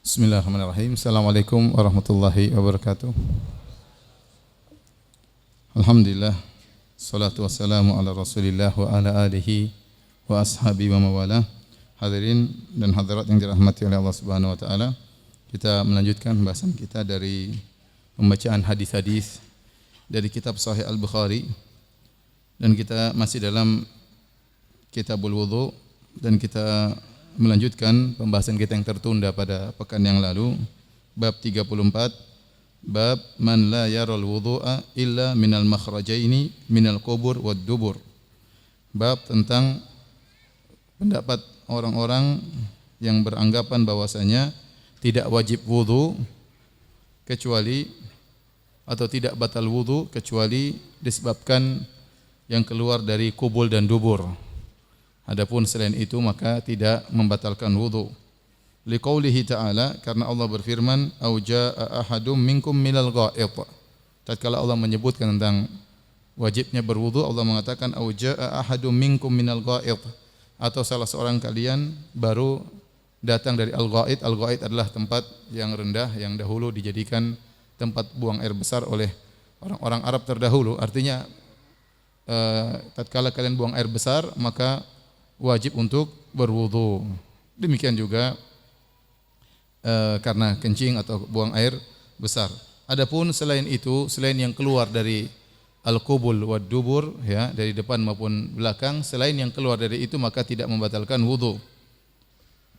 Bismillahirrahmanirrahim. Assalamualaikum warahmatullahi wabarakatuh. Alhamdulillah. Salatu wassalamu ala Rasulillah wa ala alihi wa ashabi wa mawalah. Hadirin dan hadirat yang dirahmati oleh Allah Subhanahu wa taala. Kita melanjutkan pembahasan kita dari pembacaan hadis-hadis dari kitab Sahih Al-Bukhari, dan kita masih dalam Kitabul Wudu, dan kita melanjutkan pembahasan kita yang tertunda pada pekan yang lalu, bab 34, bab man la yaral wudu'a illa minal makhrajaini minal qubur wad dubur. Bab tentang pendapat orang-orang yang beranggapan bahwasanya tidak wajib wudu kecuali atau tidak batal wudu kecuali disebabkan yang keluar dari kubul dan dubur. Adapun selain itu maka tidak membatalkan wudu. Liqaulihi ta'ala, karena Allah berfirman, au jaa'a ahadum minkum minal gha'it. Tatkala Allah menyebutkan tentang wajibnya berwudu, Allah mengatakan au jaa'a ahadum minkum minal gha'it, atau salah seorang kalian baru datang dari al-gha'it. Al-gha'it adalah tempat yang rendah yang dahulu dijadikan tempat buang air besar oleh orang-orang Arab terdahulu. Artinya tatkala kalian buang air besar maka wajib untuk berwudu. Demikian juga karena kencing atau buang air besar. Adapun selain itu, selain yang keluar dari al-qubul wad dubur, ya, dari depan maupun belakang, selain yang keluar dari itu maka tidak membatalkan wudu.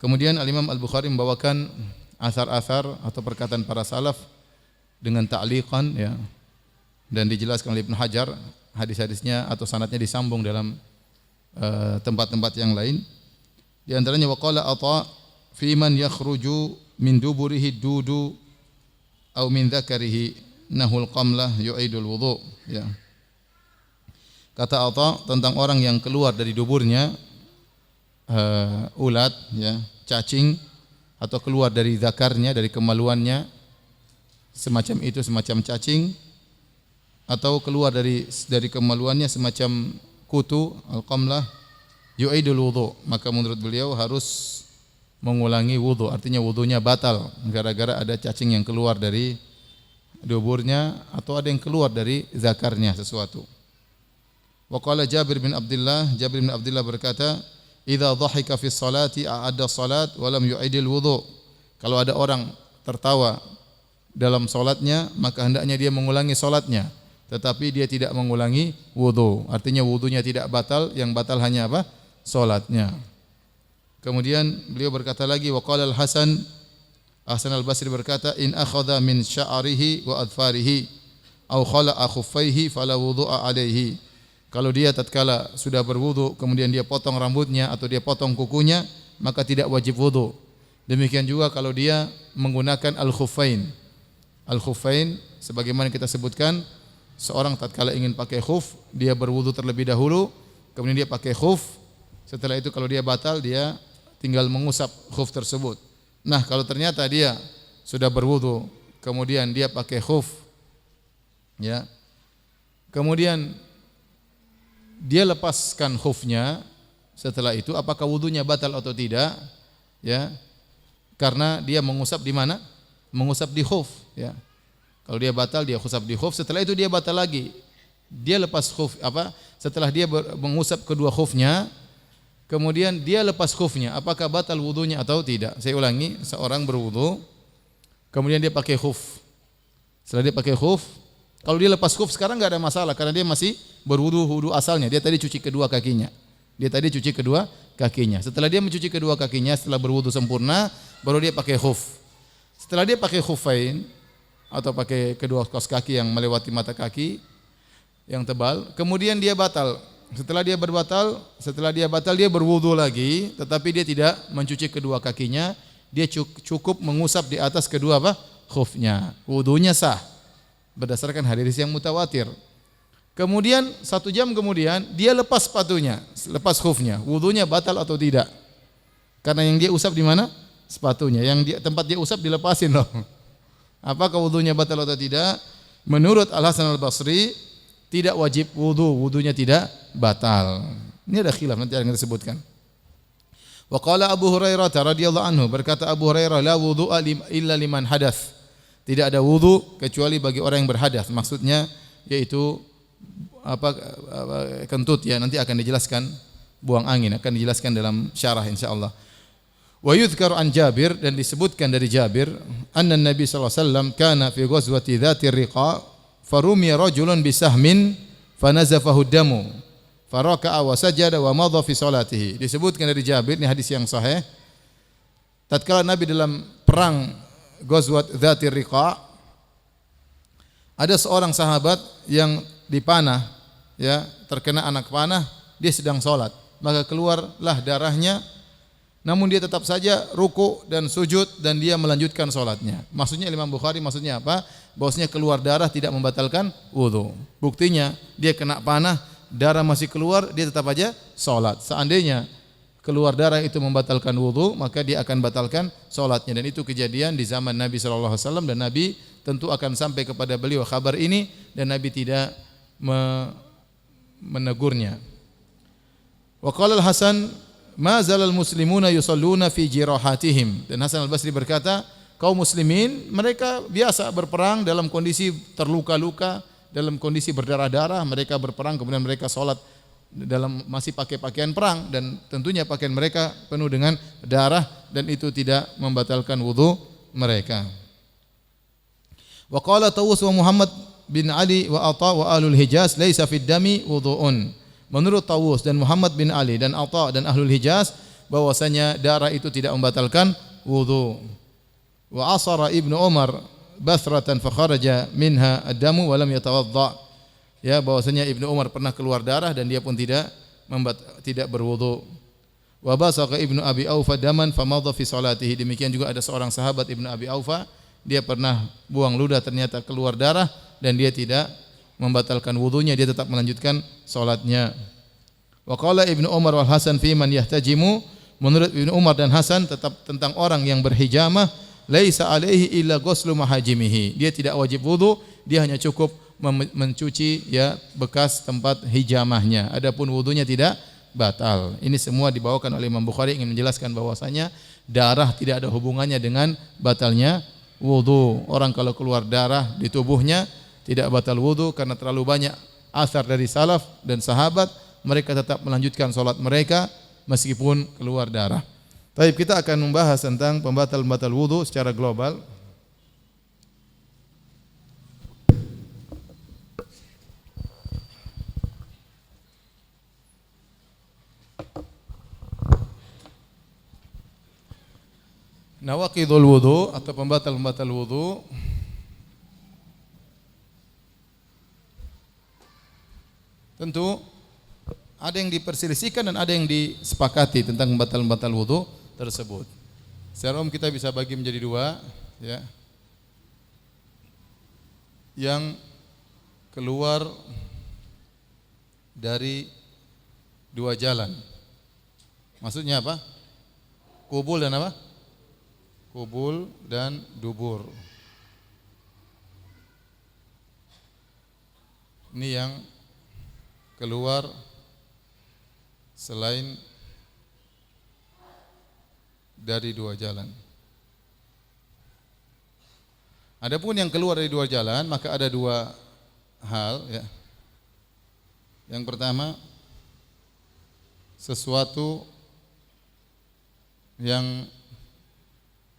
Kemudian Al-Imam Al-Bukhari membawakan asar-asar atau perkataan para salaf dengan ta'liqan, ya, dan dijelaskan oleh Ibnu Hajar, hadis-hadisnya atau sanadnya disambung dalam tempat-tempat yang lain. Di antaranya waqala Atha fi man yakhruju min duburihi dudu au min dzakarihi nahul qamlah yu'idul wudu, ya. Kata Atha tentang orang yang keluar dari duburnya ulat, ya, cacing, atau keluar dari zakarnya, dari kemaluannya, semacam itu, semacam cacing, atau keluar dari kemaluannya semacam kutu, al-qamlah, yu'idul wudu, maka menurut beliau harus mengulangi wudu. Artinya wudunya batal gara-gara ada cacing yang keluar dari duburnya atau ada yang keluar dari zakarnya sesuatu. Wa qala Jabir bin Abdullah berkata, idza dhahika fi sholati a'adda salat wa lam yu'idil wudu. Kalau ada orang tertawa dalam salatnya maka hendaknya dia mengulangi salatnya, tetapi dia tidak mengulangi wudu. Artinya wudunya tidak batal, yang batal hanya apa? Salatnya. Kemudian beliau berkata lagi, wa qala Hasan Al-Basri berkata, in akhadha min sya'rihi wa adfarihi aw khala'a khuffaihi fala wudu'a alaihi. Kalau dia tatkala sudah berwudu kemudian dia potong rambutnya atau dia potong kukunya, maka tidak wajib wudu. Demikian juga kalau dia menggunakan al-khuffain. Al-khuffain sebagaimana kita sebutkan, seorang tatkala ingin pakai khuf, dia berwudu terlebih dahulu, kemudian dia pakai khuf. Setelah itu kalau dia batal, dia tinggal mengusap khuf tersebut. Nah, kalau ternyata dia sudah berwudu, kemudian dia pakai khuf, ya, kemudian dia lepaskan khufnya, setelah itu apakah wudunya batal atau tidak? Ya, karena dia mengusap di mana? Mengusap di khuf, ya. Kalau dia batal, dia khusap di khuf, setelah itu dia batal lagi. Dia lepas khuf setelah dia mengusap kedua khufnya, kemudian dia lepas khufnya, apakah batal wudunya atau tidak? Saya ulangi, seorang berwudu, kemudian dia pakai khuf. Setelah dia pakai khuf, kalau dia lepas khuf sekarang enggak ada masalah karena dia masih wudu asalnya. Dia tadi cuci kedua kakinya. Setelah dia mencuci kedua kakinya, setelah berwudu sempurna, baru dia pakai khuf. Setelah dia pakai khuffain atau pakai kedua kaos kaki yang melewati mata kaki yang tebal, kemudian dia batal. Setelah dia batal dia berwudu lagi, tetapi dia tidak mencuci kedua kakinya, dia cukup mengusap di atas kedua khufnya. Wudunya sah berdasarkan hadis yang mutawatir. Kemudian 1 jam kemudian dia lepas sepatunya, lepas khufnya. Wudunya batal atau tidak? Karena yang dia usap di mana? Sepatunya. Tempat dia usap dilepasin loh. Apakah wudunya batal atau tidak? Menurut Al-Hasan Al-Basri tidak wajib wudu, wudunya tidak batal. Ini ada khilaf nanti akan kita sebutkan. Wa qala Abu Hurairah radhiyallahu anhu, berkata Abu Hurairah, la wudhu'a illa liman hadath. Tidak ada wudu kecuali bagi orang yang berhadas. Maksudnya yaitu kentut ya, nanti akan dijelaskan, buang angin akan dijelaskan dalam syarah insyaallah. Wa yudhkaru an Jabir, dan disebutkan dari Jabir, anna Nabi sallallahu alaihi wasallam kana fi ghazwati dhatir riqa farumiya rajulun bisahmin fanazafahu damu faraka'a wa sajada wa madha fi salatihi. Disebutkan dari Jabir, ini hadis yang sahih, tatkala Nabi dalam perang Ghazwat Dhatir Riqa, ada seorang sahabat yang dipanah, ya, terkena anak panah, dia sedang salat, maka keluarlah darahnya, namun dia tetap saja ruku dan sujud dan dia melanjutkan salatnya. Maksudnya Imam Bukhari maksudnya apa? Bahwasanya keluar darah tidak membatalkan wudu. Buktinya dia kena panah, darah masih keluar, dia tetap aja salat. Seandainya keluar darah itu membatalkan wudu, maka dia akan batalkan salatnya, dan itu kejadian di zaman Nabi sallallahu alaihi wasallam, dan Nabi tentu akan sampai kepada beliau kabar ini dan Nabi tidak menegurnya. Wa qala Al-Hasan, ma zalal muslimuna yusalluna fi jirahatihim. Dan Hasan Al-Basri berkata, kaum muslimin mereka biasa berperang dalam kondisi terluka-luka, dalam kondisi berdarah-darah, mereka berperang kemudian mereka salat dalam masih pakai pakaian perang, dan tentunya pakaian mereka penuh dengan darah dan itu tidak membatalkan wudu mereka. Wa qala Tawus wa Muhammad bin Ali wa Atha wa ahlul Hijaz laisa fid dami wudu'un. Menurut Tawus dan Muhammad bin Ali dan Atha dan ahlul Hijaz bahwasanya darah itu tidak membatalkan wudu. Wa asara Ibnu Umar bathratan fa kharaja minha ad-damu wa lam yatawadda. Ya, bahwasanya Ibnu Umar pernah keluar darah dan dia pun tidak berwudu. Wa basaqa Ibnu Abi Aufa daman famadha fi salatihi. Demikian juga ada seorang sahabat Ibnu Abi Aufa, dia pernah buang ludah ternyata keluar darah dan dia tidak membatalkan wudunya, dia tetap melanjutkan salatnya. Wa qala Ibnu Umar wal Hasan fi man yahtajimu, menurut Ibnu Umar dan Hasan tetap tentang orang yang berhijamah, laisa alaihi illa ghuslu mahajimihi. Dia tidak wajib wudu, dia hanya cukup mencuci ya bekas tempat hijamahnya. Adapun wudunya tidak batal. Ini semua dibawakan oleh Imam Bukhari ingin menjelaskan bahwasanya darah tidak ada hubungannya dengan batalnya wudu. Orang kalau keluar darah di tubuhnya tidak batal wudu karena terlalu banyak asar dari salaf dan sahabat, mereka tetap melanjutkan salat mereka meskipun keluar darah. Baik, kita akan membahas tentang pembatal-pembatal wudu secara global. Nawaqidul wudu atau pembatal-pembatal wudu. Tentu ada yang diperselisihkan dan ada yang disepakati tentang pembatal-pembatal wudu tersebut. Secara umum kita bisa bagi menjadi dua, ya. Yang keluar dari dua jalan. Maksudnya apa? Kubul dan apa? Kubul dan dubur. Ini yang keluar selain dari dua jalan. Adapun yang keluar dari dua jalan, maka ada dua hal, ya. Yang pertama, sesuatu yang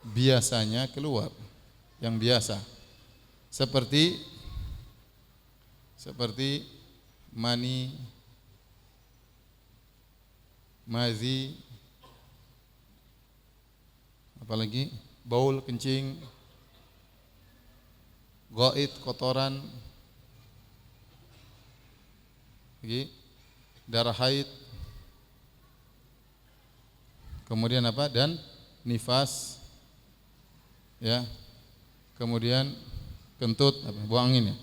biasanya keluar, yang biasa, seperti mani, mazi, apalagi baul, kencing, ghaid, kotoran, darah haid, kemudian apa? Dan nifas, ya. Kemudian kentut, buang angin, ya.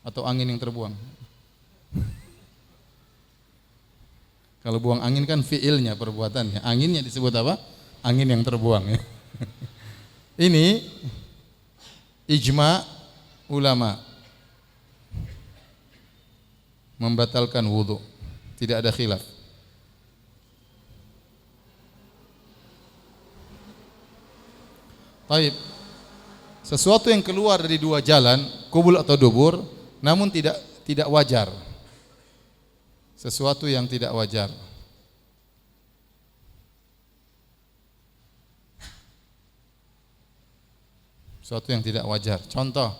Atau angin yang terbuang. Kalau buang angin kan fiilnya, perbuatannya. Anginnya disebut apa? Angin yang terbuang, ya. Ini ijma ulama membatalkan wudu, tidak ada khilaf. Taib. Sesuatu yang keluar dari dua jalan, kubul atau dubur, namun tidak wajar. Sesuatu yang tidak wajar. Sesuatu yang tidak wajar. Contoh,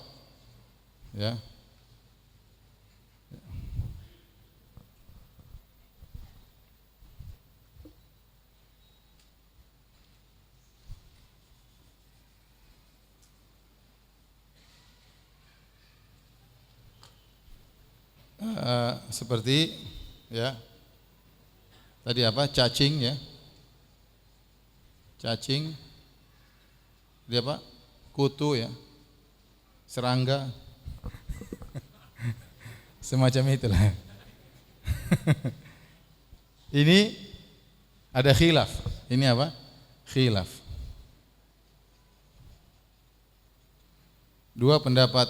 ya. Seperti ya tadi apa, cacing ya, cacing, dia apa, kutu ya, serangga, semacam itulah. Ini ada khilaf. Ini apa? Khilaf. Dua pendapat.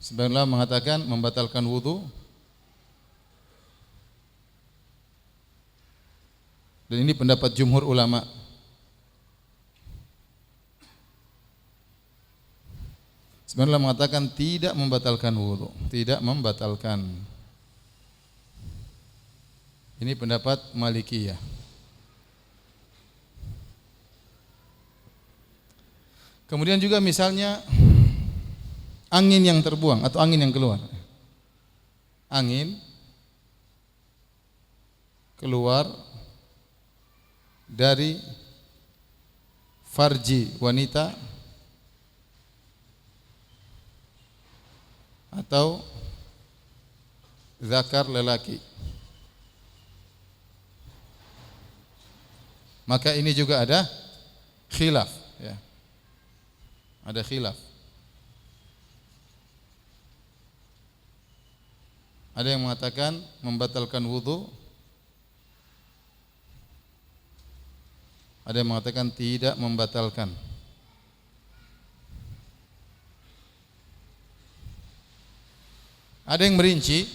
Sebagian ulama mengatakan membatalkan wudu, dan ini pendapat jumhur ulama. Sebagian ulama mengatakan tidak membatalkan wudu, tidak membatalkan. Ini pendapat Malikiyah. Kemudian juga misalnya angin yang terbuang atau angin yang keluar. Angin keluar dari farji wanita atau zakar lelaki. Maka ini juga ada khilaf ya. Ada khilaf. Ada yang mengatakan membatalkan wudu, ada yang mengatakan tidak membatalkan. Ada yang merinci,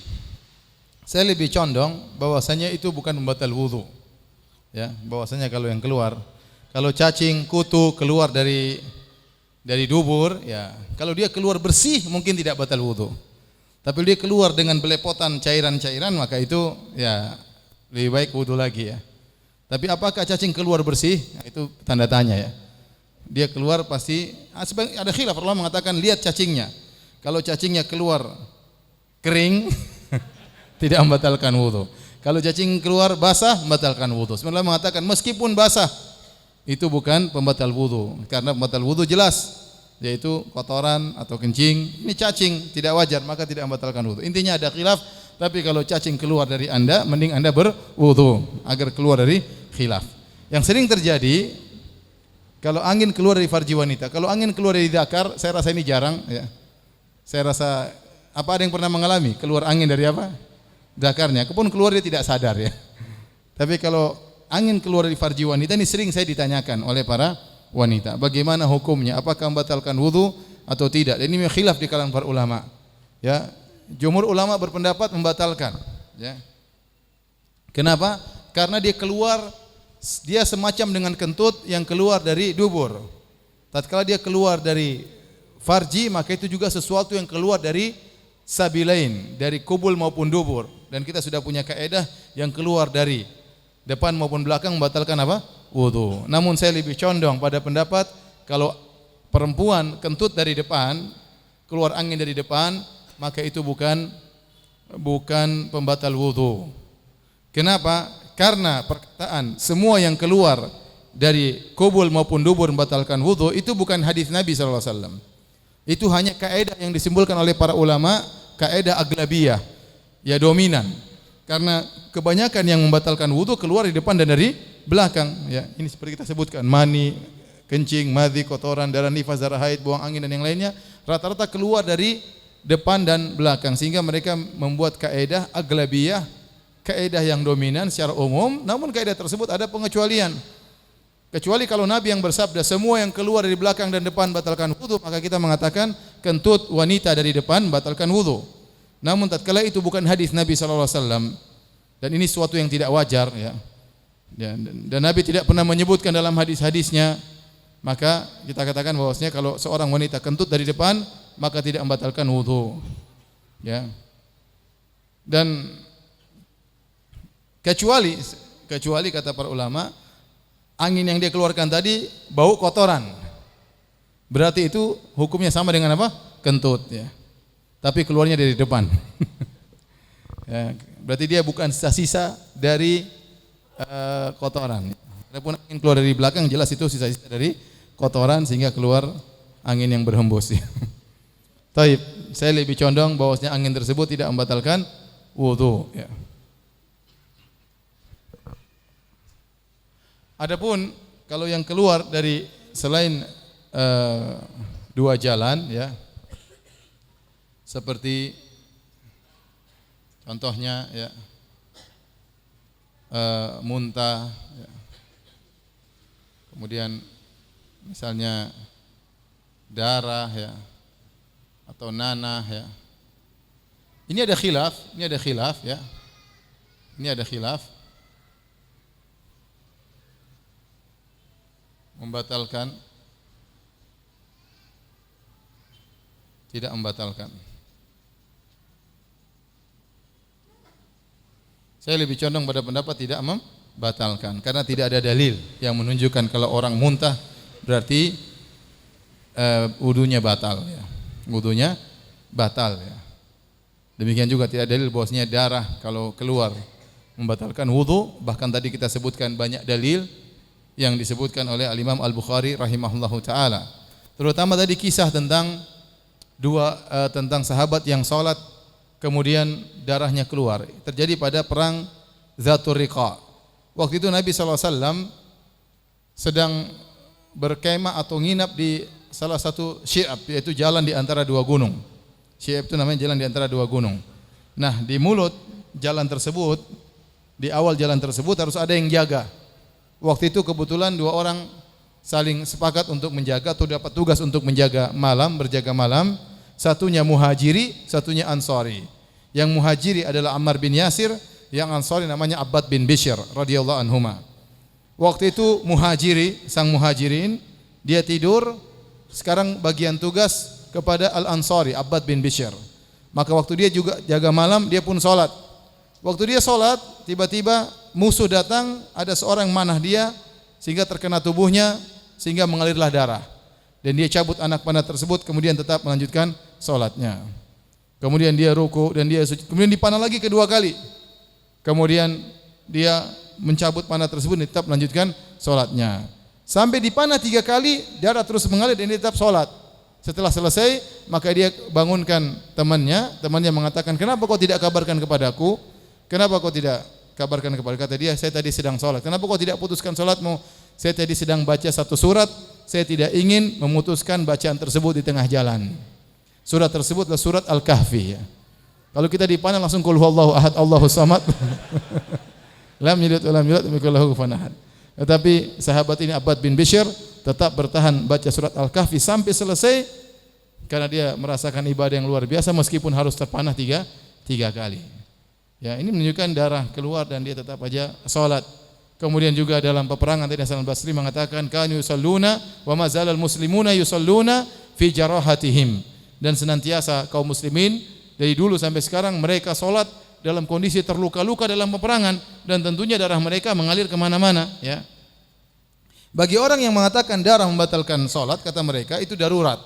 saya lebih condong bahwasanya itu bukan membatal wudu. Ya, bahwasanya kalau yang keluar, kalau cacing, kutu keluar dari dubur, ya, kalau dia keluar bersih mungkin tidak batal wudu. Tapi dia keluar dengan belepotan cairan-cairan, maka itu ya lebih baik wudu lagi ya. Tapi apakah cacing keluar bersih? Nah, itu tanda tanya ya. Dia keluar pasti ada khilaf, Allah mengatakan lihat cacingnya. Kalau cacingnya keluar kering tidak membatalkan wudu. Kalau cacing keluar basah membatalkan wudu. Sebenarnya mengatakan meskipun basah itu bukan pembatal wudu, karena pembatal wudu jelas yaitu kotoran atau kencing. Ini cacing tidak wajar, maka tidak membatalkan wudu. Intinya ada khilaf, tapi kalau cacing keluar dari Anda, mending Anda berwudu agar keluar dari khilaf. Yang sering terjadi kalau angin keluar dari farji wanita, kalau angin keluar dari zakar, saya rasa ini jarang ya. Saya rasa apa ada yang pernah mengalami keluar angin dari apa? Zakarnya, kepun keluar dia tidak sadar ya. Tapi kalau angin keluar dari farji wanita, ini sering saya ditanyakan oleh para wanita, bagaimana hukumnya? Apakah membatalkan wudu atau tidak? Dan ini khilaf di kalangan para ulama. Ya, jumhur ulama berpendapat membatalkan. Ya. Kenapa? Karena dia semacam dengan kentut yang keluar dari dubur. Tatkala dia keluar dari farji, maka itu juga sesuatu yang keluar dari sabilain, dari kubul maupun dubur. Dan kita sudah punya kaidah yang keluar dari depan maupun belakang membatalkan apa? Wudu. Namun saya lebih condong pada pendapat kalau perempuan kentut dari depan, keluar angin dari depan, maka itu bukan pembatal wudu. Kenapa? Karena perkataan semua yang keluar dari kubul maupun dubur membatalkan wudu itu bukan hadis Nabi sallallahu alaihi wasallam. Itu hanya kaidah yang disimpulkan oleh para ulama, kaidah aglabiyah, ya dominan. Karena kebanyakan yang membatalkan wudu keluar di depan dan dari belakang ya. Ini seperti kita sebutkan mani, kencing, madhi, kotoran, darah nifas, darah haid, buang angin dan yang lainnya rata-rata keluar dari depan dan belakang, sehingga mereka membuat kaidah aglabiyah, kaidah yang dominan secara umum. Namun kaidah tersebut ada pengecualian. Kecuali kalau Nabi yang bersabda semua yang keluar dari belakang dan depan batalkan wudu, maka kita mengatakan kentut wanita dari depan batalkan wudu. Namun tatkala itu bukan hadis Nabi sallallahu alaihi wasallam dan ini sesuatu yang tidak wajar ya. Dan Nabi tidak pernah menyebutkan dalam hadis-hadisnya maka kita katakan bahwasanya kalau seorang wanita kentut dari depan maka tidak membatalkan wudu. Ya. Dan kecuali kata para ulama, angin yang dia keluarkan tadi bau kotoran. Berarti itu hukumnya sama dengan apa? Kentut ya. Tapi keluarnya dari depan. Ya, berarti dia bukan sisa-sisa dari kotoran. Adapun angin keluar dari belakang jelas itu sisa-sisa dari kotoran sehingga keluar angin yang berhembus. Taib, saya lebih condong bahwasanya angin tersebut tidak membatalkan wudu. Ya. Adapun kalau yang keluar dari selain dua jalan, ya, seperti contohnya, ya, muntah, ya. Kemudian misalnya darah, ya, atau nanah, ya. Ini ada khilaf, ya. Ini ada khilaf. Membatalkan, tidak membatalkan. Saya lebih condong pada pendapat tidak membatalkan karena tidak ada dalil yang menunjukkan kalau orang muntah berarti wudunya batal, ya. Wudunya batal, ya. Demikian juga tidak dalil bahwasanya darah kalau keluar membatalkan wudu, bahkan tadi kita sebutkan banyak dalil yang disebutkan oleh Al-Imam Al-Bukhari rahimahullahu taala. Terutama tadi kisah tentang tentang sahabat yang salat kemudian darahnya keluar. Terjadi pada perang Zatul Riqa. Waktu itu Nabi SAW sedang berkemah atau nginap di salah satu syi'ab, yaitu jalan di antara dua gunung. Syi'ab itu namanya jalan di antara dua gunung. Nah, di mulut jalan tersebut, di awal jalan tersebut harus ada yang jaga. Waktu itu kebetulan dua orang saling sepakat untuk menjaga atau dapat tugas untuk menjaga malam, berjaga malam. Satunya muhajiri, satunya ansari. Yang muhajiri adalah Ammar bin Yasir, yang ansari namanya Abbad bin Bishr radhiyallahu anhuma. Waktu itu sang muhajirin, dia tidur, sekarang bagian tugas kepada al-ansari Abbad bin Bishr. Maka waktu dia juga jaga malam, dia pun salat. Waktu dia salat, tiba-tiba musuh datang, ada seorang manah dia sehingga terkena tubuhnya sehingga mengalirlah darah. Dan dia cabut anak panah tersebut, kemudian tetap melanjutkan salatnya. Kemudian dia ruku dan dia sujud. Kemudian dipanah lagi kedua kali. Kemudian dia mencabut panah tersebut dan tetap melanjutkan salatnya. Sampai dipanah 3 kali, darah terus mengalir dan dia tetap salat. Setelah selesai, maka dia bangunkan temannya mengatakan, "Kenapa kau tidak kabarkan kepadaku? Kenapa kau tidak kabarkan kepada?" Kata dia, "Saya tadi sedang salat." "Kenapa kau tidak putuskan salatmu?" "Saya tadi sedang baca satu surat, saya tidak ingin memutuskan bacaan tersebut di tengah jalan." Surat tersebut adalah surat Al-Kahfi, ya. Kalau kita dipanah langsung qul huwallahu ahad Allahus samad. Lam yalid wa lam yulad wa lam yakul lahu kufuwan ahad. Tetapi sahabat ini Abbad bin Bishr tetap bertahan baca surat Al-Kahfi sampai selesai karena dia merasakan ibadah yang luar biasa meskipun harus terpanah tiga kali. Ya, ini menunjukkan darah keluar dan dia tetap aja salat. Kemudian juga dalam peperangan tadi Hasan al-Basri mengatakan kanu yusalluna wa ma zalal muslimuna yusalluna fi jarahatihim. Dan senantiasa kaum muslimin dari dulu sampai sekarang mereka salat dalam kondisi terluka-luka dalam peperangan dan tentunya darah mereka mengalir kemana-mana, ya. Bagi orang yang mengatakan darah membatalkan salat, kata mereka itu darurat.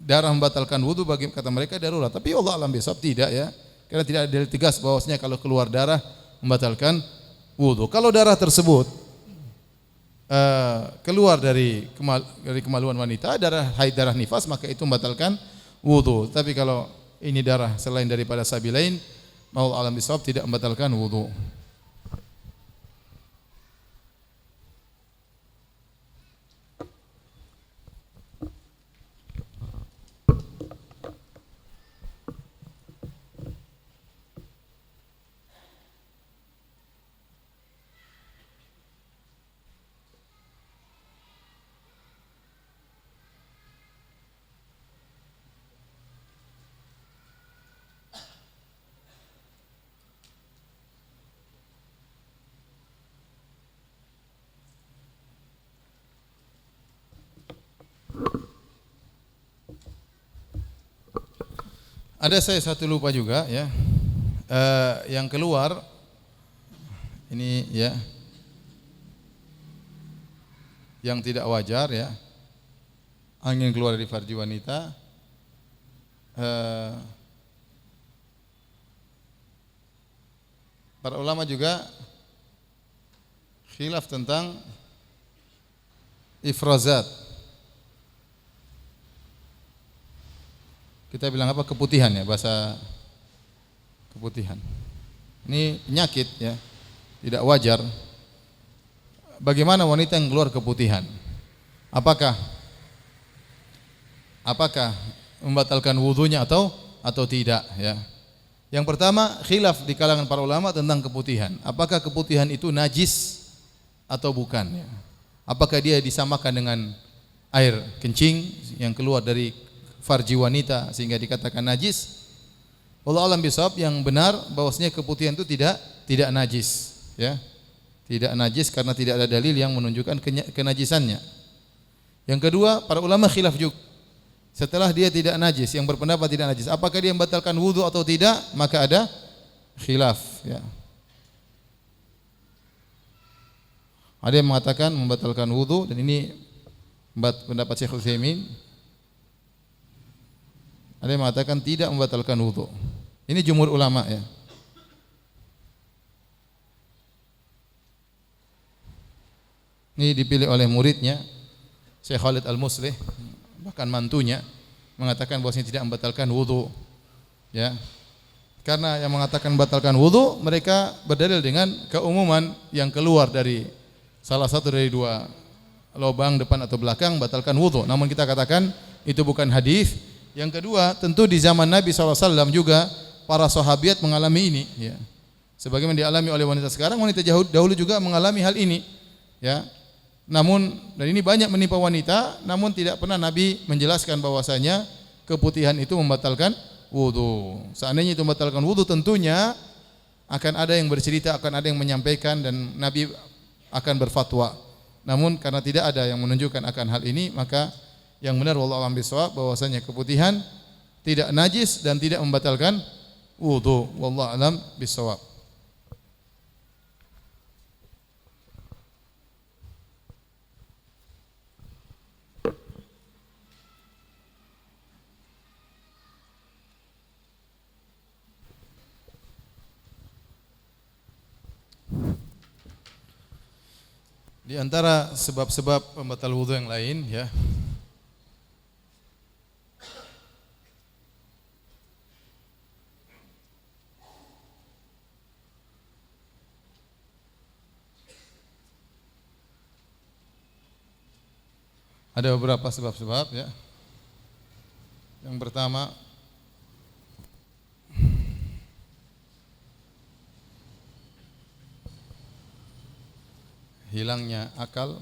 Darah membatalkan wudu bagi kata mereka darurat. Tapi Allah alam bisawab tidak, ya. Karena tidak ada dalil tegas bahwasanya kalau keluar darah membatalkan wudu. Kalau darah tersebut keluar dari kemaluan wanita, darah haid, darah nifas, maka itu membatalkan wudu. Tapi kalau ini darah selain daripada sabilain, mau alam bisawab tidak membatalkan wudu. Ada saya satu lupa juga ya. Yang keluar ini ya, yang tidak wajar ya, angin keluar dari farji wanita. Para ulama juga khilaf tentang ifrazat. Kita bilang apa? Keputihan ya, bahasa keputihan. Ini penyakit ya, tidak wajar. Bagaimana wanita yang keluar keputihan? Apakah membatalkan wudunya atau tidak ya? Yang pertama, khilaf di kalangan para ulama tentang keputihan. Apakah keputihan itu najis atau bukan ya? Apakah dia disamakan dengan air kencing yang keluar dari farji wanita sehingga dikatakan najis? Wallahu a'lam bishawab, yang benar bahwasanya keputihan itu tidak najis ya. Tidak najis karena tidak ada dalil yang menunjukkan kenajisannya. Yang kedua, para ulama khilaf juga. Setelah dia tidak najis, yang berpendapat tidak najis, apakah dia membatalkan wudu atau tidak? Maka ada khilaf ya. Ada yang mengatakan membatalkan wudu, dan ini pendapat Syekh Utsaimin. Ada yang mengatakan tidak membatalkan wudu. Ini jumhur ulama ya. Ini dipilih oleh muridnya Syekh Khalid Al-Muslih, bahkan mantunya mengatakan bahwasanya tidak membatalkan wudu ya. Karena yang mengatakan membatalkan wudu mereka berdalil dengan keumuman yang keluar dari salah satu dari dua lubang depan atau belakang batalkan wudu. Namun kita katakan itu bukan hadis. Yang kedua, tentu di zaman Nabi SAW juga para sahabiat mengalami ini ya. Sebagaimana dialami oleh wanita sekarang, wanita dahulu juga mengalami hal ini ya. Namun, dan ini banyak menimpa wanita, namun tidak pernah Nabi menjelaskan bahwasanya keputihan itu membatalkan wudu. Seandainya itu membatalkan wudu, tentunya akan ada yang bercerita, akan ada yang menyampaikan, dan Nabi akan berfatwa. Namun karena tidak ada yang menunjukkan akan hal ini, maka yang benar wallahu a'lam bishawab bahwasanya keputihan tidak najis dan tidak membatalkan wudu. Wallahu a'lam bishawab. Di antara sebab-sebab pembatal wudu yang lain ya, ada beberapa sebab-sebab ya. Yang pertama, hilangnya akal.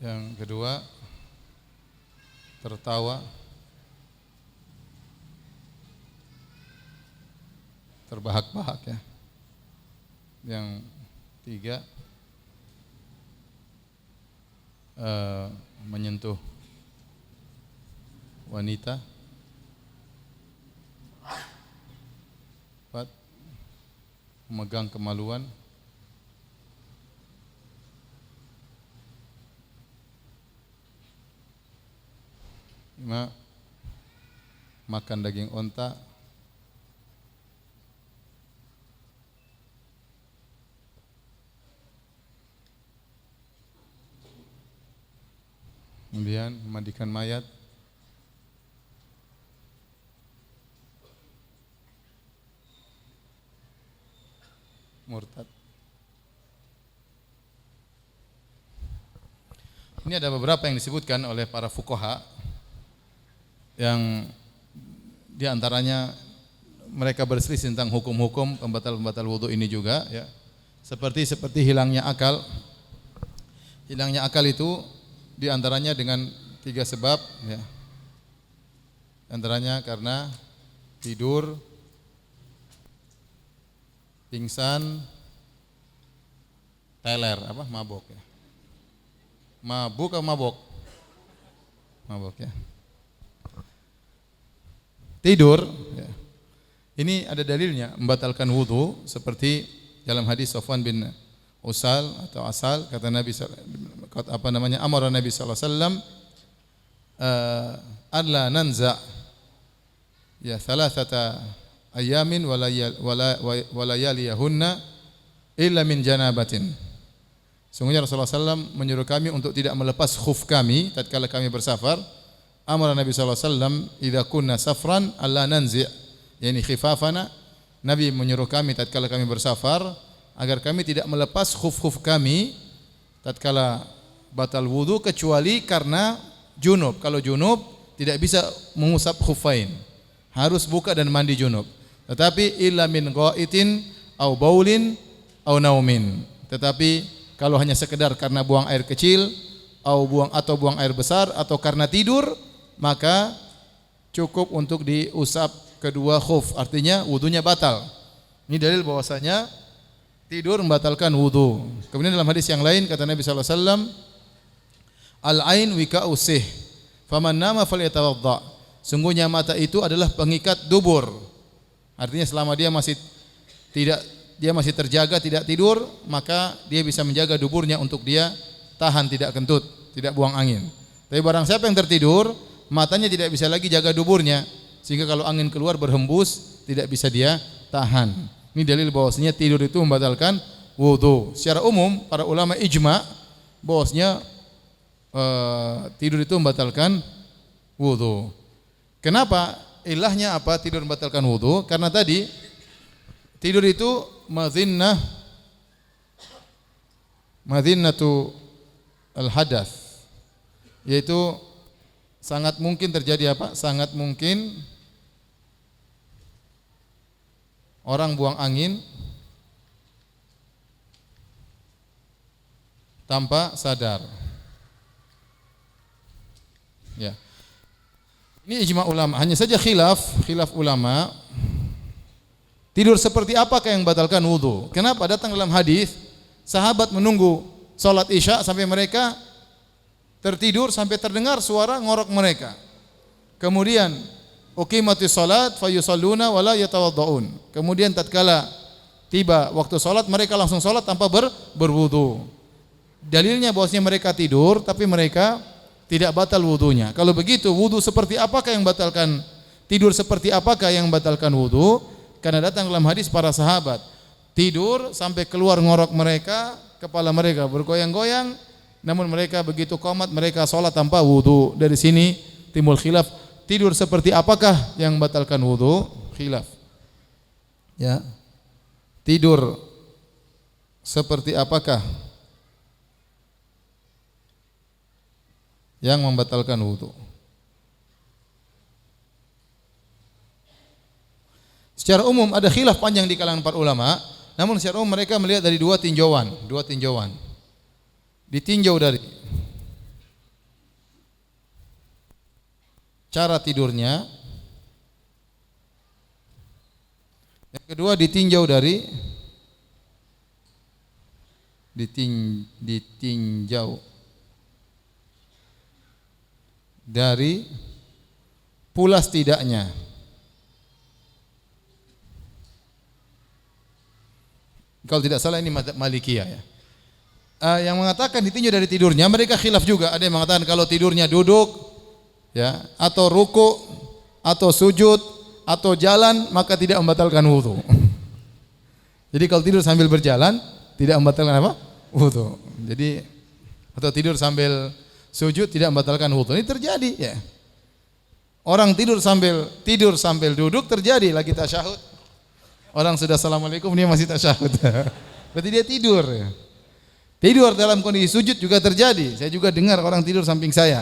Yang kedua, tertawa. Terbahak-bahak ya. Yang tiga, menyentuh wanita. Empat, memegang kemaluan. Lima, makan daging onta. Kemudian memandikan mayat. Murtad. Ini ada beberapa yang disebutkan oleh para fuqaha yang diantaranya mereka berselisih tentang hukum-hukum pembatal-pembatal wudu ini juga ya. Seperti hilangnya akal. Hilangnya akal itu diantaranya dengan tiga sebab ya. Antaranya karena tidur, pingsan, teler, mabok ya. Mabuk atau mabok? Mabok ya. Tidur ya. Ini ada dalilnya membatalkan wudu seperti dalam hadis Safwan bin Usal atau Asal kata Nabi amara Nabi sallallahu alaihi wasallam alla nanza ya thalathata ayamin walayaliyahunna illa min janabatin. Sungguhnya Rasulullah SAW menyuruh kami untuk tidak melepas khuf kami tatkala kami bersafar. Amara Nabi sallallahu alaihi wasallam idza kunna safran alla nanzi' yani khifafana. Nabi menyuruh kami tatkala kami bersafar agar kami tidak melepas khuf-khuf kami tatkala batal wudu kecuali karena junub. Kalau junub tidak bisa mengusap khufain. Harus buka dan mandi junub. Tetapi illa min ghaitin au baulin au naumin. Tetapi kalau hanya sekedar karena buang air kecil atau buang air besar atau karena tidur, maka cukup untuk diusap kedua khuf, artinya wudunya batal. Ini dalil bahwasanya tidur membatalkan wudu. Kemudian dalam hadis yang lain kata Nabi sallallahu alaihi wasallam, al-ain wika'u sih, faman nama falyatawadda. Sungguhnya mata itu adalah pengikat dubur. Artinya selama dia masih terjaga tidak tidur, maka dia bisa menjaga duburnya untuk dia tahan tidak kentut, tidak buang angin. Tapi barang siapa yang tertidur, matanya tidak bisa lagi jaga duburnya, sehingga kalau angin keluar berhembus tidak bisa dia tahan. Ini dalil bahwasanya tidur itu membatalkan wudu. Secara umum para ulama ijma bahwasanya tidur itu membatalkan wudu. Kenapa? Ilahnya apa tidur membatalkan wudu? Karena tadi tidur itu madhinnatu al-hadath, yaitu sangat mungkin terjadi apa? Sangat mungkin orang buang angin tanpa sadar. Ya. Ini ijma ulama. Hanya saja khilaf ulama. Tidur seperti apakah yang membatalkan wudu? Kenapa? Datang dalam hadis sahabat menunggu salat Isya sampai mereka tertidur sampai terdengar suara ngorok mereka. Kemudian uqimatis salat fayusalluna wala yatawaddaun. Kemudian tatkala tiba waktu salat mereka langsung salat tanpa berwudu. Dalilnya bahwasanya mereka tidur tapi mereka tidak batal wudunya. Kalau begitu wudu seperti apakah yang membatalkan tidur seperti apakah yang membatalkan wudu? Karena datang dalam hadis para sahabat tidur sampai keluar ngorok mereka, kepala mereka bergoyang-goyang, namun mereka begitu qomat mereka salat tanpa wudu. Dari sini timbul khilaf, tidur seperti apakah yang membatalkan wudu? Khilaf. Ya. Tidur seperti apakah yang membatalkan wudu? Secara umum ada khilaf panjang di kalangan para ulama, namun secara umum mereka melihat dari dua tinjauan. Ditinjau dari cara tidurnya, yang kedua ditinjau dari pulas tidaknya. Kalau tidak salah ini mazhab Malikiyah ya. Yang mengatakan ditinjau dari tidurnya, mereka khilaf juga. Ada yang mengatakan kalau tidurnya duduk ya, atau ruku, atau sujud, atau jalan, maka tidak membatalkan wudu. Jadi kalau tidur sambil berjalan tidak membatalkan apa? Wudu. Jadi atau tidur sambil sujud tidak membatalkan wudu. Ini terjadi ya. Orang tidur sambil duduk terjadi lagi tasyahud. Orang sudah assalamualaikum dia masih tasyahud. Berarti dia tidur. Tidur dalam kondisi sujud juga terjadi. Saya juga dengar orang tidur samping saya.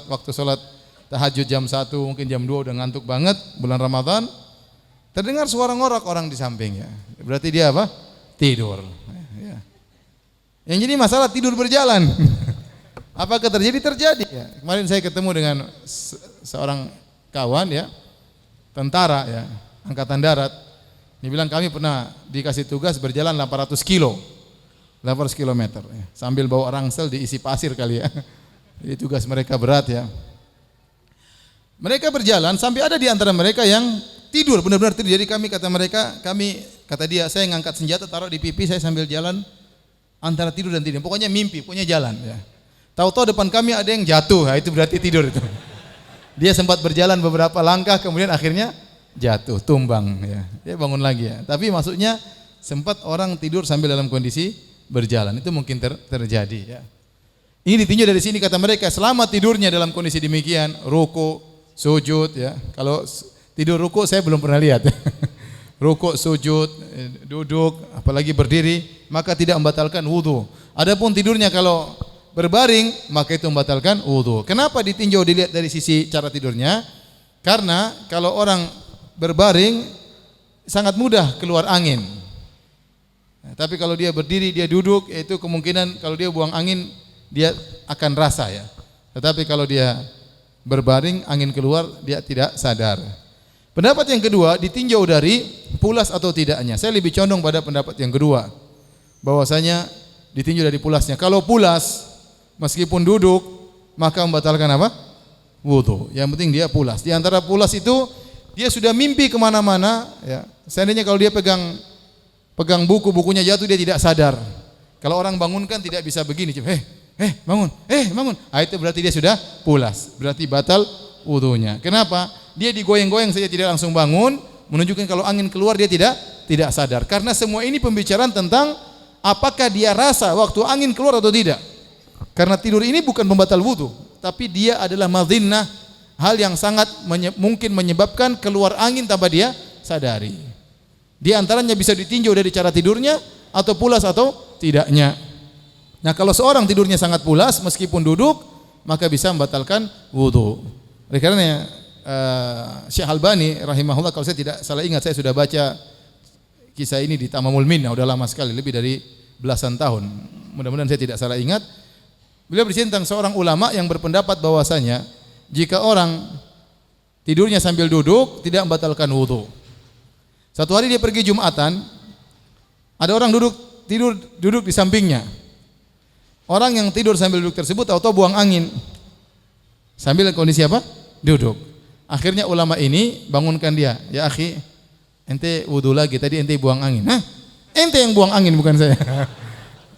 Waktu sholat tahajud jam 1 mungkin jam 2 udah ngantuk banget bulan Ramadan. Terdengar suara ngorok orang di sampingnya. Berarti dia apa? Tidur. Ya. Yang jadi masalah tidur berjalan. Apakah terjadi? Terjadi. Ya. Kemarin saya ketemu dengan seorang kawan ya, tentara ya, angkatan darat. Dia bilang kami pernah dikasih tugas berjalan 800 kilo. 800 km ya. Sambil bawa rangsel diisi pasir kali ya. Jadi tugas mereka berat ya. Mereka berjalan sampai ada di antara mereka yang tidur, benar-benar tidur. Jadi kata dia, saya ngangkat senjata taruh di pipi saya sambil jalan antara tidur dan tidur. Pokoknya mimpi, punya jalan ya. Tahu-tahu depan kami ada yang jatuh, nah, itu berarti tidur itu. Dia sempat berjalan beberapa langkah kemudian akhirnya jatuh, tumbang ya. Dia bangun lagi ya. Tapi maksudnya sempat orang tidur sambil dalam kondisi berjalan. Itu mungkin terjadi ya. Ini ditinjau dari sini kata mereka, selama tidurnya dalam kondisi demikian, ruku, sujud ya. Kalau tidur ruku saya belum pernah lihat. Ruku, sujud, duduk, apalagi berdiri, maka tidak membatalkan wudu. Adapun tidurnya kalau berbaring, maka itu membatalkan wudu. Kenapa ditinjau dilihat dari sisi cara tidurnya? Karena kalau orang berbaring sangat mudah keluar angin. Nah, tapi kalau dia berdiri, dia duduk, itu kemungkinan kalau dia buang angin dia akan rasa ya. Tetapi kalau dia berbaring, angin keluar, dia tidak sadar. Pendapat yang kedua ditinjau dari pulas atau tidaknya. Saya lebih condong pada pendapat yang kedua, bahwasanya ditinjau dari pulasnya. Kalau pulas, meskipun duduk, maka membatalkan apa? Wudu. Yang penting dia pulas. Di antara pulas itu dia sudah mimpi kemana-mana. Ya. Seandainya kalau dia pegang bukunya jatuh, dia tidak sadar. Kalau orang bangunkan tidak bisa begini. Bangun. Ah, itu berarti dia sudah pulas. Berarti batal wudunya. Kenapa? Dia digoyang-goyang saja tidak langsung bangun, menunjukkan kalau angin keluar dia tidak sadar. Karena semua ini pembicaraan tentang apakah dia rasa waktu angin keluar atau tidak. Karena tidur ini bukan pembatal wudu, tapi dia adalah madhinnah, hal yang sangat mungkin menyebabkan keluar angin tanpa dia sadari. Di antaranya bisa ditinjau dari cara tidurnya atau pulas atau tidaknya. Nah, kalau seorang tidurnya sangat pulas meskipun duduk, maka bisa membatalkan wudu. Oleh karena Syekh Albani rahimahullah, kalau saya tidak salah ingat, saya sudah baca kisah ini di Tamamul Minnah, udah lama sekali, lebih dari belasan tahun. Mudah-mudahan saya tidak salah ingat. Beliau bercerita tentang seorang ulama yang berpendapat bahwasanya jika orang tidurnya sambil duduk tidak membatalkan wudu. Satu hari dia pergi Jumatan, ada orang duduk di sampingnya. Orang yang tidur sambil duduk tersebut tahu-tahu buang angin. Sambil kondisi apa? Duduk. Akhirnya ulama ini bangunkan dia. Ya akhi, ente wudu lagi, tadi ente buang angin. Hah? Ente yang buang angin bukan saya.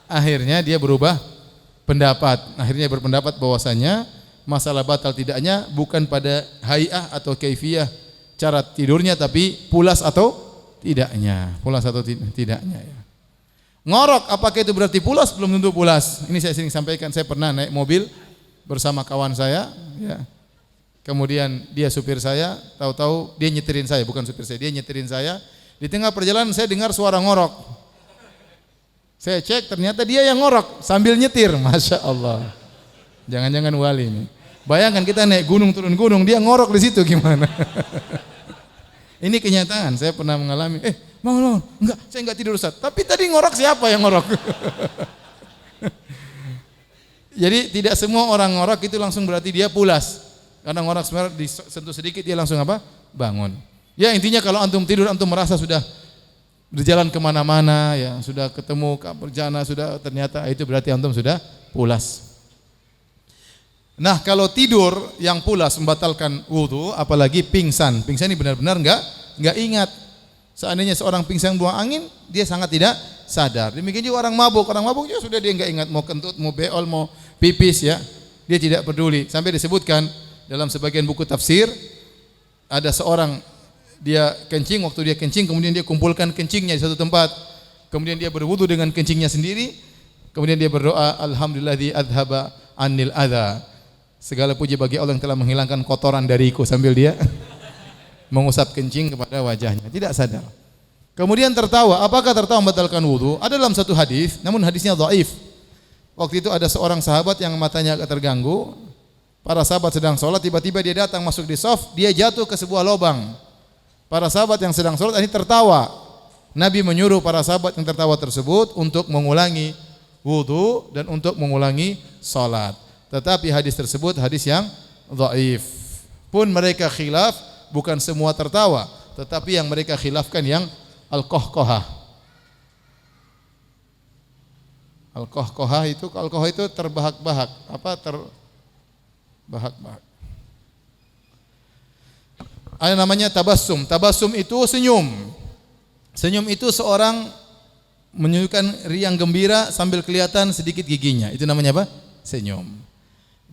Akhirnya dia berubah pendapat. Akhirnya berpendapat bahwasanya masalah batal tidaknya bukan pada hay'ah atau kaifiyah cara tidurnya, tapi pulas atau tidaknya. Pulas atau tidaknya ya. Ngorok, apakah itu berarti pulas? Belum tentu pulas. Ini saya sering sampaikan, saya pernah naik mobil bersama kawan saya ya. Kemudian dia supir saya, tahu-tahu dia nyetirin saya, bukan supir saya, dia nyetirin saya. Di tengah perjalanan saya dengar suara ngorok. Saya cek, ternyata dia yang ngorok sambil nyetir. Masya Allah. Jangan-jangan wali ini. Bayangkan kita naik gunung, turun gunung, dia ngorok di situ, gimana? Ini kenyataan, saya pernah mengalami. Bangun. Enggak, saya enggak tidur Ustaz. Tapi tadi ngorok siapa yang ngorok? Jadi tidak semua orang ngorok itu langsung berarti dia pulas. Karena ngorok sebenarnya disentuh sedikit dia langsung apa? Bangun. Ya intinya kalau antum tidur, antum merasa sudah berjalan kemana-mana, ya sudah ketemu perjalanan, sudah ternyata itu berarti antum sudah pulas. Nah, kalau tidur yang pulas membatalkan wudu, apalagi pingsan. Pingsan ini benar-benar enggak ingat. Seandainya seorang pingsan buang angin, dia sangat tidak sadar. Demikian juga orang mabuk juga sudah dia enggak ingat mau kentut, mau beol, mau pipis ya. Dia tidak peduli. Sampai disebutkan dalam sebagian buku tafsir, ada seorang dia kencing, waktu dia kencing kemudian dia kumpulkan kencingnya di satu tempat. Kemudian dia berwudu dengan kencingnya sendiri. Kemudian dia berdoa, alhamdulilladzi adzhaba anil adza. Segala puji bagi Allah yang telah menghilangkan kotoran dariku, sambil dia mengusap kencing kepada wajahnya, tidak sadar. Kemudian tertawa. Apakah tertawa membatalkan wudu? Ada dalam satu hadis, namun hadisnya dhaif. Waktu itu ada seorang sahabat yang matanya agak terganggu. Para sahabat sedang sholat, tiba-tiba dia datang masuk di shaf, dia jatuh ke sebuah lubang. Para sahabat yang sedang sholat ini tertawa. Nabi menyuruh para sahabat yang tertawa tersebut untuk mengulangi wudu dan untuk mengulangi sholat. Tetapi hadis tersebut hadis yang dhaif. Pun mereka khilaf, bukan semua tertawa, tetapi yang mereka khilafkan yang al-qahqahah. Al-qahqahah itu terbahak-bahak, terbahak-bahak. Ada namanya tabassum. Tabassum itu senyum. Senyum itu seorang menunjukkan riang gembira sambil kelihatan sedikit giginya. Itu namanya apa? Senyum.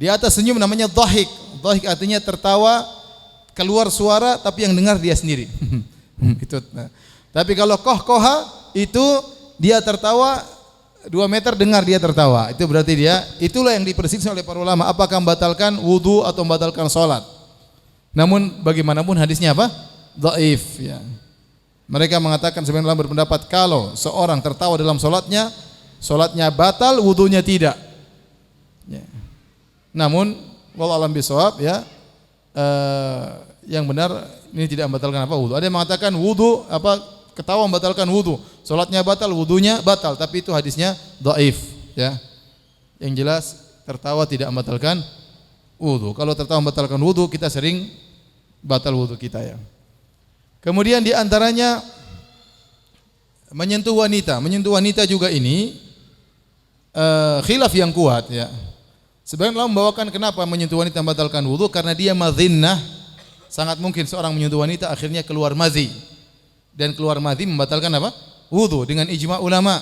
Di atas senyum namanya dhahik. Dhahik artinya tertawa, keluar suara tapi yang dengar dia sendiri. Itu. Tapi kalau qahqahah itu dia tertawa 2 meter dengar dia tertawa. Itu berarti itulah yang diperselisihkan oleh para ulama, apakah membatalkan wudu atau membatalkan salat. Namun bagaimanapun hadisnya apa? Dhaif ya. Mereka mengatakan sebagian ulama berpendapat kalau seorang tertawa dalam salatnya batal, wudunya tidak. Ya. Namun wallahu a'lam bishawab ya, yang benar ini tidak membatalkan wudu. Ada yang mengatakan wudu ketawa membatalkan wudu, salatnya batal, wudunya batal, tapi itu hadisnya dhaif ya. Yang jelas tertawa tidak membatalkan wudu. Kalau tertawa membatalkan wudu, kita sering batal wudu kita ya. Kemudian di antaranya menyentuh wanita. Menyentuh wanita juga ini khilaf yang kuat ya. Sebagian ulama membawakan kenapa menyentuh wanita membatalkan wudu, karena dia madhinnah. Sangat mungkin seorang menyentuh wanita akhirnya keluar madhi. Dan keluar madhi membatalkan wudu dengan ijma ulama.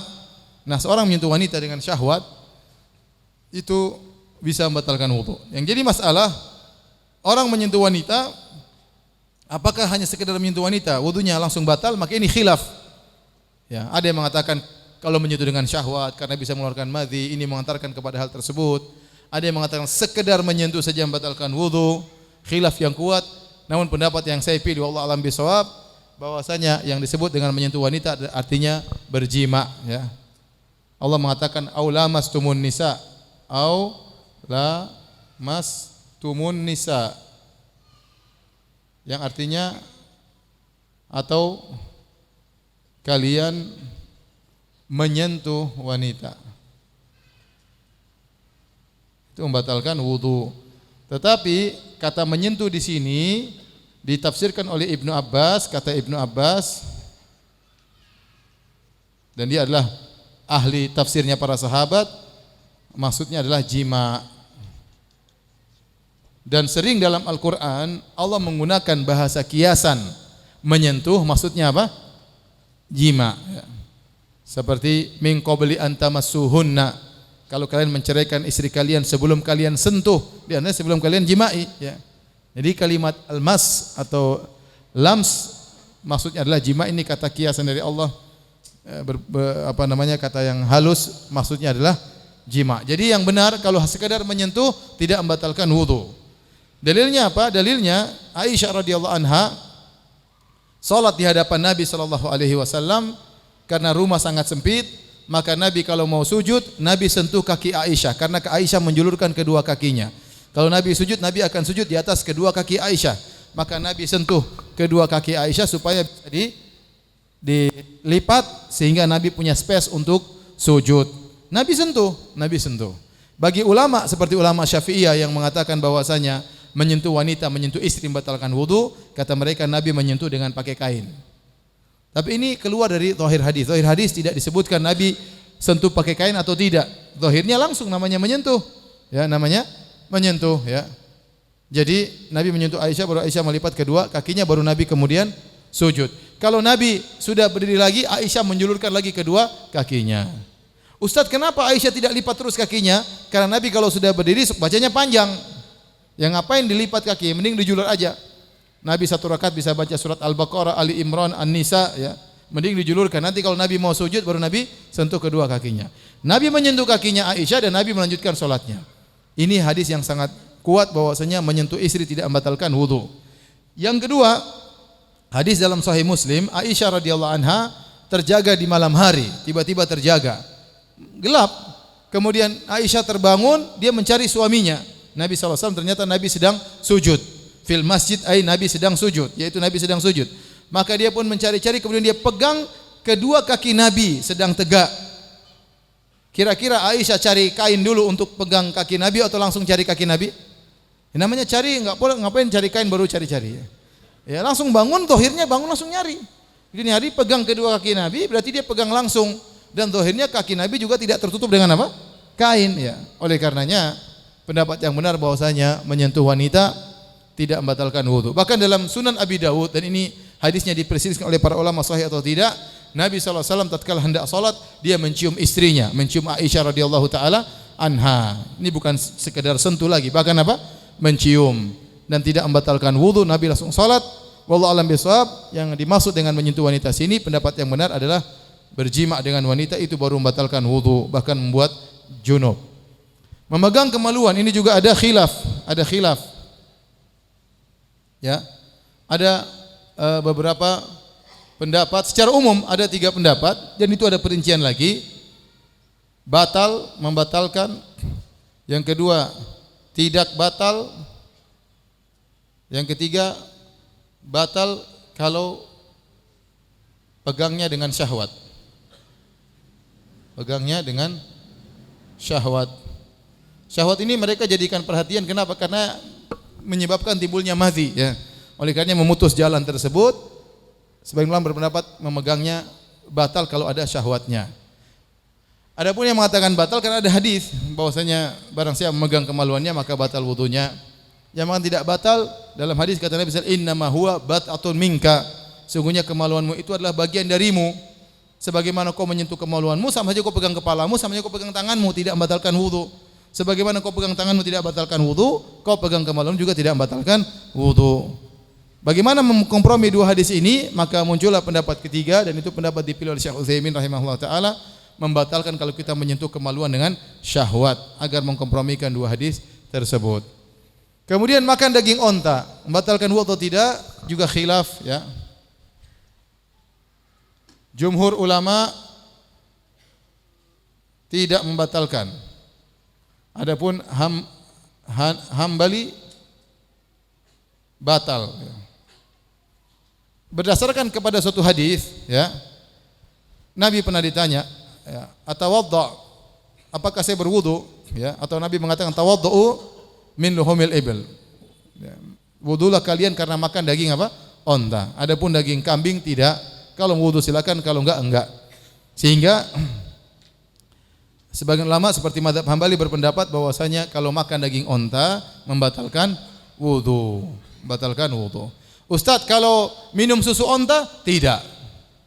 Nah, seorang menyentuh wanita dengan syahwat itu bisa membatalkan wudu. Yang jadi masalah, orang menyentuh wanita apakah hanya sekedar menyentuh wanita wudunya langsung batal? Maka ini khilaf. Ya, ada yang mengatakan kalau menyentuh dengan syahwat karena bisa mengeluarkan madhi, ini mengantarkan kepada hal tersebut. Ada yang mengatakan sekedar menyentuh saja membatalkan wudu. Khilaf yang kuat. Namun pendapat yang saya pilih wallahu a'lam bishawab, bahwasanya yang disebut dengan menyentuh wanita artinya berjima ya. Allah mengatakan au lamastumun nisa, au lamastumun nisa, yang artinya atau kalian menyentuh wanita. Itu membatalkan wudu. Tetapi kata menyentuh di sini ditafsirkan oleh Ibnu Abbas, kata Ibnu Abbas, dan dia adalah ahli tafsirnya para sahabat, maksudnya adalah jima. Dan sering dalam Al-Quran Allah menggunakan bahasa kiasan, menyentuh maksudnya apa? Jima ya. Seperti min qabli an tamassuhunna, kalau kalian menceraikan istri kalian sebelum kalian sentuh, artinya sebelum kalian jimai ya. Jadi kalimat almas atau lams maksudnya adalah jima. Ini kata kiasan dari Allah, kata yang halus maksudnya adalah jima. Jadi yang benar kalau sekadar menyentuh tidak membatalkan wudu. Dalilnya apa? Dalilnya Aisyah radhiyallahu anha salat di hadapan Nabi sallallahu alaihi wasallam karena rumah sangat sempit, maka Nabi kalau mau sujud, Nabi sentuh kaki Aisyah karena Aisyah menjulurkan kedua kakinya. Kalau Nabi sujud, Nabi akan sujud di atas kedua kaki Aisyah. Maka Nabi sentuh kedua kaki Aisyah supaya bisa dilipat sehingga Nabi punya space untuk sujud. Nabi sentuh. Bagi ulama seperti ulama Syafi'iyah yang mengatakan bahwasanya menyentuh wanita, menyentuh istri membatalkan wudu, kata mereka Nabi menyentuh dengan pakai kain. Tapi ini keluar dari zahir hadis. Zahir hadis tidak disebutkan Nabi sentuh pakai kain atau tidak. Zahirnya langsung namanya menyentuh. Ya, namanya menyentuh ya. Jadi Nabi menyentuh Aisyah, baru Aisyah melipat kedua kakinya, baru Nabi kemudian sujud. Kalau Nabi sudah berdiri lagi, Aisyah menjulurkan lagi kedua kakinya. Ustaz, kenapa Aisyah tidak lipat terus kakinya? Karena Nabi kalau sudah berdiri bacanya panjang. Yang ngapain dilipat kaki? Mending dijulur aja. Nabi satu rakaat bisa baca surat Al-Baqarah, Ali Imran, An-Nisa ya. Mending dijulurkan. Nanti kalau Nabi mau sujud baru Nabi sentuh kedua kakinya. Nabi menyentuh kakinya Aisyah dan Nabi melanjutkan salatnya. Ini hadis yang sangat kuat bahwasanya menyentuh istri tidak membatalkan wudu. Yang kedua, hadis dalam Sahih Muslim, Aisyah radhiyallahu anha terjaga di malam hari, tiba-tiba terjaga. Gelap. Kemudian Aisyah terbangun, dia mencari suaminya. Nabi SAW ternyata Nabi sedang sujud. Fil masjid Nabi sedang sujud, yaitu Nabi sedang sujud. Maka dia pun mencari-cari, kemudian dia pegang kedua kaki Nabi sedang tegak. Kira-kira Aisyah cari kain dulu untuk pegang kaki Nabi atau langsung cari kaki Nabi? Yang namanya cari enggak boleh, ngapain cari kain baru cari-cari. Ya langsung bangun, zahirnya bangun langsung nyari. Jadi nyari pegang kedua kaki Nabi, berarti dia pegang langsung dan zahirnya kaki Nabi juga tidak tertutup dengan apa? Kain ya. Oleh karenanya pendapat yang benar bahwasanya menyentuh wanita tidak membatalkan wudu. Bahkan dalam Sunan Abi Dawud, dan ini hadisnya diperselisihkan oleh para ulama sahih atau tidak, Nabi SAW tatkala hendak salat dia mencium istrinya, mencium Aisyah radhiyallahu taala anha. Ini bukan sekedar sentuh lagi, bahkan apa? Mencium, dan tidak membatalkan wudu. Nabi langsung salat. Wallahu alam bisawab. Yang dimaksud dengan menyentuh wanita sini, pendapat yang benar adalah berjima dengan wanita itu baru membatalkan wudu, bahkan membuat junub. Memegang kemaluan ini juga ada khilaf, ya. Ada beberapa pendapat. Secara umum ada 3 pendapat, dan itu ada perincian lagi. Batal, membatalkan. Yang kedua, tidak batal. Yang ketiga, batal kalau pegangnya dengan syahwat. Pegangnya dengan syahwat. Syahwat ini mereka jadikan perhatian. Kenapa? Karena menyebabkan timbulnya madhi ya. Oleh karenanya memutus jalan tersebut. Sebagian ulama berpendapat memegangnya batal kalau ada syahwatnya. Adapun yang mengatakan batal karena ada hadis bahwasanya barang siapa memegang kemaluannya maka batal wudunya. Yang mengatakan tidak batal, dalam hadis kata Nabi sallallahu alaihi wasallam, "Innama huwa bat'atun minka." Sungguhnya kemaluanmu itu adalah bagian darimu. Sebagaimana kau menyentuh kemaluanmu, sama saja kau pegang kepalamu, sama saja kau pegang tanganmu, tidak membatalkan wudu. Sebagaimana kau pegang tanganmu tidak membatalkan wudu, kau pegang kemaluanmu juga tidak membatalkan wudu. Bagaimana memkompromi 2 hadis ini? Maka muncullah pendapat ketiga, dan itu pendapat dipilih oleh Syekh Utsaimin rahimahullah taala, membatalkan kalau kita menyentuh kemaluan dengan syahwat, agar mengkompromikan 2 hadis tersebut. Kemudian makan daging onta, membatalkan wudu atau tidak, juga khilaf ya. Jumhur ulama tidak membatalkan. Adapun Hambali batal. Berdasarkan kepada suatu hadis ya. Nabi pernah ditanya, ya, atawadda, apakah saya berwudu ya, atau Nabi mengatakan tawaddu min luhumil ibil. Ya, wudulah kalian karena makan daging apa? Onta. Adapun daging kambing tidak. Kalau wudu silakan, kalau enggak. Sehingga sebagian ulama seperti mazhab Hambali berpendapat bahwasanya kalau makan daging onta membatalkan wudu. Membatalkan wudu. Ustaz, kalau minum susu onta tidak.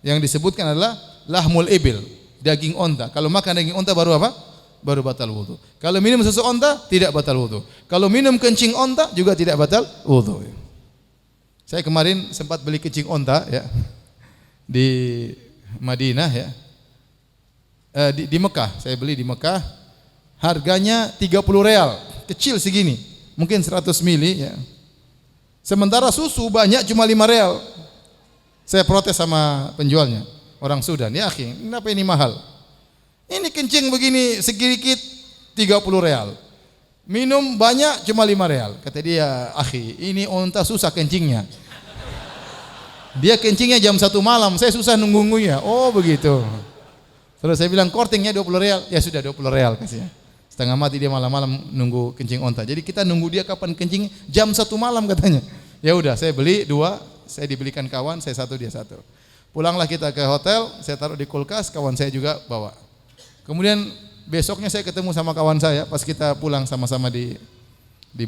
Yang disebutkan adalah lahmul ibil, daging onta. Kalau makan daging onta baru apa? Baru batal wudu. Kalau minum susu onta tidak batal wudu. Kalau minum kencing onta juga tidak batal wudu. Saya kemarin sempat beli kencing onta ya di Madinah ya. Di Mekah, saya beli di Mekah. Harganya 30 real, kecil segini, mungkin 100 mili ya. Sementara susu banyak cuma 5 real. Saya protes sama penjualnya, orang Sudan. Ya akhi, kenapa ini mahal? Ini kencing begini sedikit 30 real. Minum banyak cuma 5 real. Kata dia, akhi, ini onta susah kencingnya. Dia kencingnya jam 1 malam, saya susah nunggunya. Oh begitu. Terus saya bilang kortingnya 20 real. Ya sudah 20 real kasihnya. Setengah mati dia malam-malam nunggu kencing onta. Jadi kita nunggu dia kapan kencing, jam 1 malam katanya. Ya udah, saya beli 2, saya dibelikan kawan, saya 1 dia 1. Pulanglah kita ke hotel, saya taruh di kulkas, kawan saya juga bawa. Kemudian besoknya saya ketemu sama kawan saya pas kita pulang sama-sama di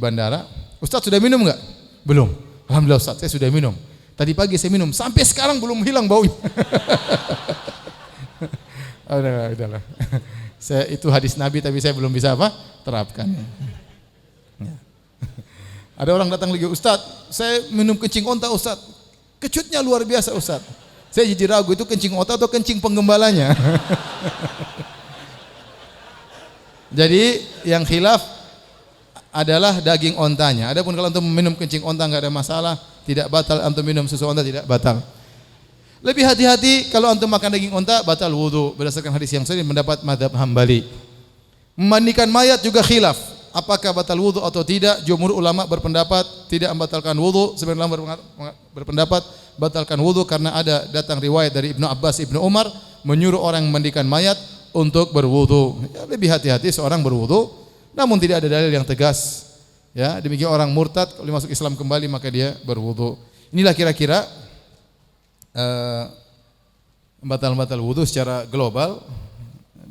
bandara. Ustaz sudah minum enggak? Belum. Alhamdulillah Ustaz, saya sudah minum. Tadi pagi saya minum, sampai sekarang belum hilang baunya. Udahlah. Saya itu hadis Nabi tapi saya belum bisa apa? Terapkan. Ya. Ada orang datang lagi, Ustaz, saya minum kencing onta Ustaz. Kecutnya luar biasa Ustaz. Saya jadi ragu itu kencing onta atau kencing penggembalanya. Jadi yang khilaf adalah daging ontanya. Adapun kalau antum minum kencing onta enggak ada masalah, tidak batal. Antum minum susu onta tidak batal. Lebih hati-hati kalau antum makan daging onta batal wudu berdasarkan hadis yang sahih mendapat mazhab Hambali. Memandikan mayat juga khilaf, apakah batal wudu atau tidak. Jumhur ulama berpendapat tidak membatalkan wudu. Sebagian ulama berpendapat batalkan wudu karena ada datang riwayat dari Ibnu Abbas, Ibnu Umar menyuruh orang memandikan mayat untuk berwudu. Ya, lebih hati-hati seorang berwudu, namun tidak ada dalil yang tegas. Ya, demikian orang murtad kalau masuk Islam kembali maka dia berwudu. Inilah kira-kira batal wudu secara global.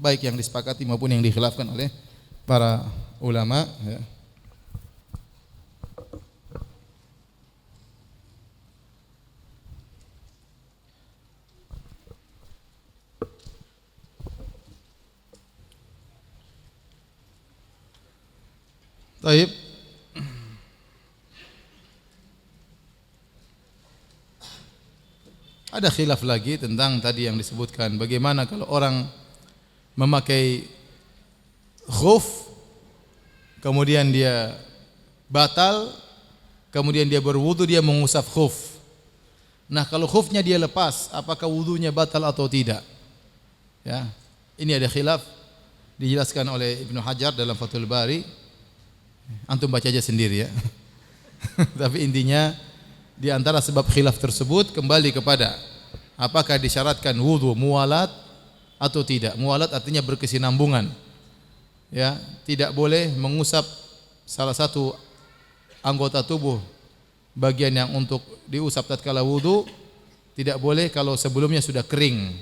baik yang disepakati maupun yang dikhilafkan oleh para ulama ya. Baik. Ada khilaf lagi tentang tadi yang disebutkan. Bagaimana kalau orang memakai khuf, kemudian dia batal, kemudian dia berwudu, dia mengusap khuf. Nah, kalau khufnya dia lepas, apakah wudunya batal atau tidak? Ya, ini ada khilaf dijelaskan oleh Ibnu Hajar dalam Fathul Bari. Antum baca aja sendiri ya. Tapi intinya di antara sebab khilaf tersebut kembali kepada apakah disyaratkan wudu muwalat atau tidak. Muwalat artinya berkesinambungan. Ya, tidak boleh mengusap salah satu anggota tubuh bagian yang untuk diusap tatkala wudu, tidak boleh kalau sebelumnya sudah kering.